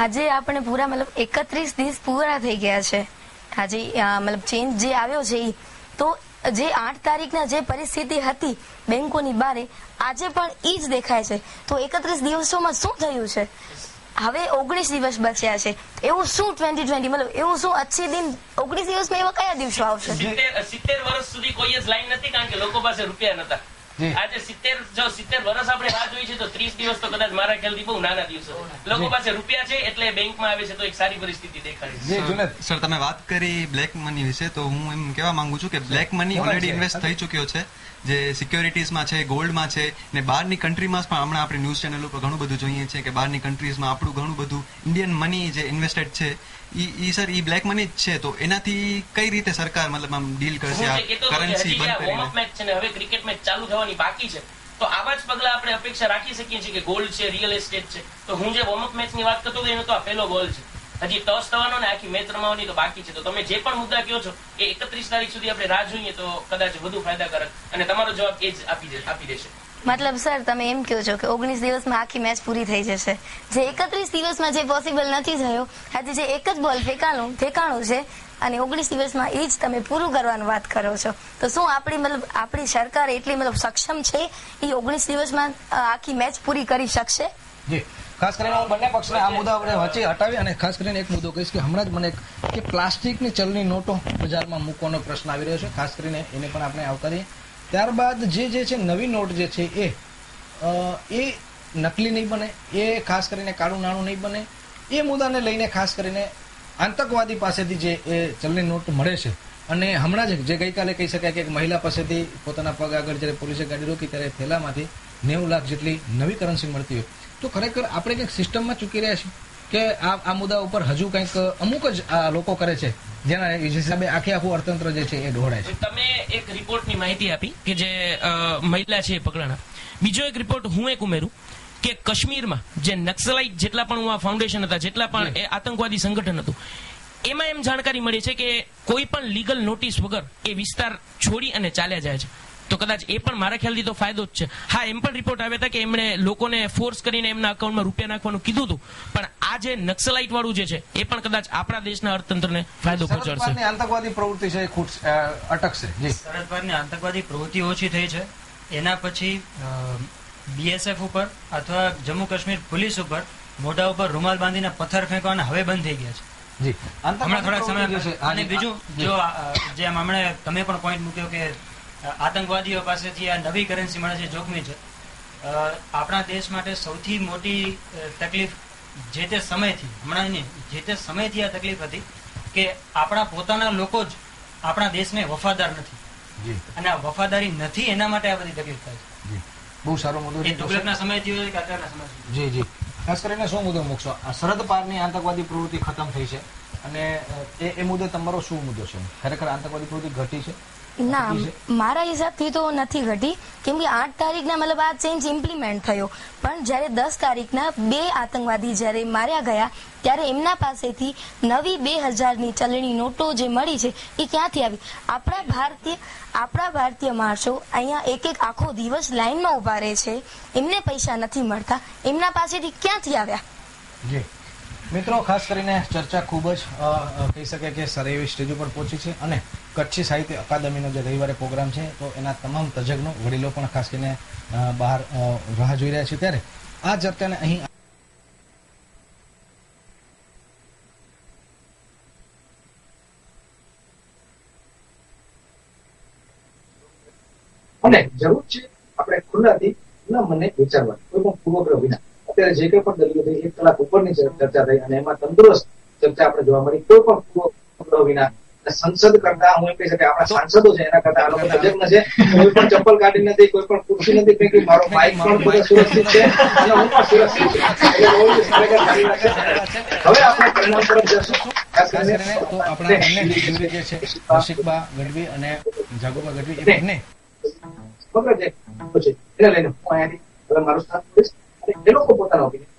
આજે આપણે પૂરા મતલબ 31 દિવસ પૂરા થઈ ગયા છે. આજે મતલબ ચેન્જ જે આવ્યો છે ઈ તો જે 8 તારીખના જે પરિસ્થિતિ હતી બેંકોની બારે આજે પણ ઈ જ દેખાય છે. તો 31 દિવસોમાં શું થયું છે? હવે 19 દિવસ બચ્યા છે. એવું શું 2020 મતલબ એવું શું અચ્છી દિન 19 દિવસમાં એવા કયા દિવસો આવશે? 70 વર્ષ સુધી કોઈ જ લાઈન નથી કારણ કે લોકો પાસે રૂપિયા નતા. આજે 70 વર્ષ આપણે રાહ જોઈ છે તો 30 દિવસ તો કદાચ મારા ખ્યાલથી બહુ નાના દિવસો. લોકો પાસે રૂપિયા છે એટલે બેંકમાં આવે છે તો એક સારી પરિસ્થિતિ દેખાય છે. સર, તમે વાત કરી બ્લેક મની વિશે, તો હું એમ કહેવા માંગુ છું કે બ્લેક મની ઓલરેડી ઇન્વેસ્ટ થઈ ચુક્યો છે, જે સિક્યોરિટીઝમાં છે, ગોલ્ડમાં છે, ને બહારની કન્ટ્રીમાં પણ હમણાં આપણે ન્યૂઝ ચેનલ ઉપર ઘણું બધું જોઈએ છે કે બહારની કન્ટ્રીઝમાં આપણું ઘણું બધું ઇન્ડિયન મની જે ઇન્વેસ્ટેડ છે ઈ બ્લેક મની જ છે. તો એનાથી કઈ રીતે સરકાર મતલબ આમ ડીલ કરશે? આ કરન્સી બંધ કરીને વોર્મઅપ મેચ છે ને હવે ક્રિકેટ મેચ ચાલુ થવાની બાકી છે તો આવા જ પગલા આપણે અપેક્ષા રાખી શકીએ છીએ કે ગોલ્ડ છે, રિયલ એસ્ટેટ છે. તો હું જે વોર્મઅપ મેચની વાત કરતો હતો એનો તો આ પહેલો ગોલ છે. હજી ટોસ થવાનો ને આખી મેચ રમાવાની તો બાકી છે. તો તમે જે પણ મુદ્દા કહો છો એ 31 તારીખ સુધી આપણે રાહ જોઈએ તો કદાચ વધુ ફાયદાકારક અને તમારો જવાબ એ જ આપી દેશે. મતલબ સર તમે એમ કહો છો કે 19 દિવસમાં આખી મેચ પૂરી થઈ જશે, જે 31 દિવસમાં જે પોસિબલ નથી થયો. આજે જે એક જ બોલ ફેંકાણું છે અને 19 દિવસમાં એ જ તમે પૂરું કરવાની વાત કરો છો. તો શું આપણી સરકાર એટલી મતલબ સક્ષમ છે એ 19 દિવસમાં આખી મેચ પૂરી કરી શકશે? જી, ખાસ કરીને હું બંને પક્ષને આ મુદ્દા આપણે વચ્ચે હટાવી અને ખાસ કરીને એક મુદ્દો કહીશ કે હમણાં જ મને કે પ્લાસ્ટિકની ચલણી નોટો બજારમાં મૂકવાનો પ્રશ્ન આવી રહ્યો છે. ખાસ કરીને એને પણ આપણે આવકારીએ. ત્યારબાદ જે છે નવી નોટ જે છે એ નકલી નહીં બને, એ ખાસ કરીને કાળું નાણું નહીં બને. એ મુદ્દાને લઈને ખાસ કરીને આતંકવાદી પાસેથી જે એ ચલણી નોટ મળે છે અને હમણાં જ જે ગઈકાલે કહી શકાય કે એક મહિલા પાસેથી પોતાના પગ આગળ જ્યારે પોલીસે ગાડી રોકી ત્યારે થેલામાંથી 90 લાખ જેટલી નવી કરન્સી મળતી હોય તો ખરેખર આપણે કંઈક સિસ્ટમમાં ચૂકી રહ્યા છીએ કે આ મુદ્દા ઉપર હજુ કંઈક અમુક જ લોકો કરે છે જેના હિસાબે આખું અર્થતંત્ર જે છે એ ઢોળાય છે. તમે એક રિપોર્ટની માહિતી આપી કે જે મહિલા છે એ પકડાણા. બીજો એક રિપોર્ટ હું એક ઉમેરું કે કાશ્મીરમાં જે નક્સલાઇટ જેટલા પણ ફાઉન્ડેશન હતા, જેટલા પણ એ આતંકવાદી સંગઠન હતું, એમાં એમ જાણકારી મળી છે કે કોઈ પણ લીગલ નોટિસ વગર એ વિસ્તાર છોડી અને ચાલ્યા જાય છે. તો કદાચ એ પણ મારા ખ્યાલથી તો ફાયદો જ છે. હા, એમ પણ રિપોર્ટ આવ્યા હતા કે એમણે લોકોને ફોર્સ કરીને એમના અકાઉન્ટમાં રૂપિયા નાખવાનું કીધું હતું, પણ આ જે નક્સલાઇટ વાળું જે છે એ પણ કદાચ આપણા દેશના અર્થતંત્રને ફાયદો પહોંચાડશે. આતંકવાદી પ્રવૃત્તિ છે અટકશે. સરહદપારની આતંકવાદી પ્રવૃત્તિ ઓછી થઈ છે. એના પછી બીએસએફ ઉપર અથવા જમ્મુ કાશ્મીર પોલીસ ઉપર મોઢા ઉપર રૂમાલ બાંધીને પથ્થર ફેંકવાના હવે બંધ થઈ ગયા છે. હમણાં થોડાક સમય. અને બીજું જો જેમ હમણાં તમે પણ પોઈન્ટ મૂક્યો કે આતંકવાદીઓ પાસેથી આ નવી કરન્સી મળે છે, જોખમી છે. આપણા દેશ માટે સૌથી મોટી તકલીફ જે તે સમયથી, હમણાં નહીં, જે તે સમયથી આ તકલીફ હતી કે આપણા પોતાના લોકો જ આપણા દેશને વફાદાર નથી અને આ વફાદારી નથી, એના માટે આ બધી તકલીફ થાય છે. બહુ સારો મુદ્દો છે. તુગલકના સમયથી હોય કે અત્યારના સમયથી. જી જી, ખાસ કરીને શું મુદ્દો મૂકશો? આ સરહદ પારની આતંકવાદી પ્રવૃત્તિ ખતમ થઈ છે અને એ મુદ્દે તમારો શું મુદ્દો છે? ખરેખર આતંકવાદી પ્રવૃત્તિ ઘટી છે? ના, મારા હિસાબથી તો નથી ઘટી, કેમ કે 8 તારીખના મતલબ આ ચેન્જ ઇમ્પ્લિમેન્ટ થયો, પણ જ્યારે 10 તારીખના 2 આતંકવાદી જ્યારે માર્યા ગયા ત્યારે એમના પાસેથી નવી 2000ની ચલણી નોટો જે મળી છે એ ક્યાંથી આવી? આપણા ભારતીય માણસો અહીંયા એક આખો દિવસ લાઈનમાં ઉભા રહે છે, એમને પૈસા નથી મળતા, એમના પાસેથી ક્યાંથી આવ્યા? જી મિત્રો, ખાસ કરીને ચર્ચા ખૂબ જ કહી શકે કે સારી એવી સ્ટેજ ઉપર પહોંચી છે અને કચ્છી સાહિત્ય અકાદમીનો જે રવિવારે પ્રોગ્રામ છે તો એના તમામ તજજ્ઞો વડીલો પણ ખાસ કરીને બહાર રાહ જોઈ રહ્યા છે. ત્યારે આ ચર્ચાને અહીં અને જરૂર છે આપણે ખુલ્લાથી મને વિચારવાની, કોઈ પણ પૂર્વગ્રહ વિના. અત્યારે જે કંઈ પણ દલીલો થઈ 1 કલાક ઉપરની ચર્ચા થઈ અને એમાં તંદુરસ્ત ચર્ચા આપણે જોવા મળી, કોઈ પણ પૂર્વગ્રહ વિના. સંસદ કરતા હું એમ કહી શકાય આપણા સાંસદો છે એના કરતા આ લોકો તજજ્ઞ છે. કોઈ પણ ચપ્પલ કાઢી નથી, કોઈ પણ ખુરશી નથી ફેંકી, મારો માઇક પણ સુરક્ષિત છે અને હું પણ સુરક્ષિત છું. હવે આપણે પરિણામ તરફ જશું. ખાસ કરીને તો આપણા બંને જ્યુરી જે છે કૌશિકબા ગઢવી અને જાગુબા ગઢવી એ બંને ખબર છે એને લઈને હું અહીંયાથી હવે મારું સ્થાન કરીશ અને એ લોકો પોતાનો ઓપિનિયન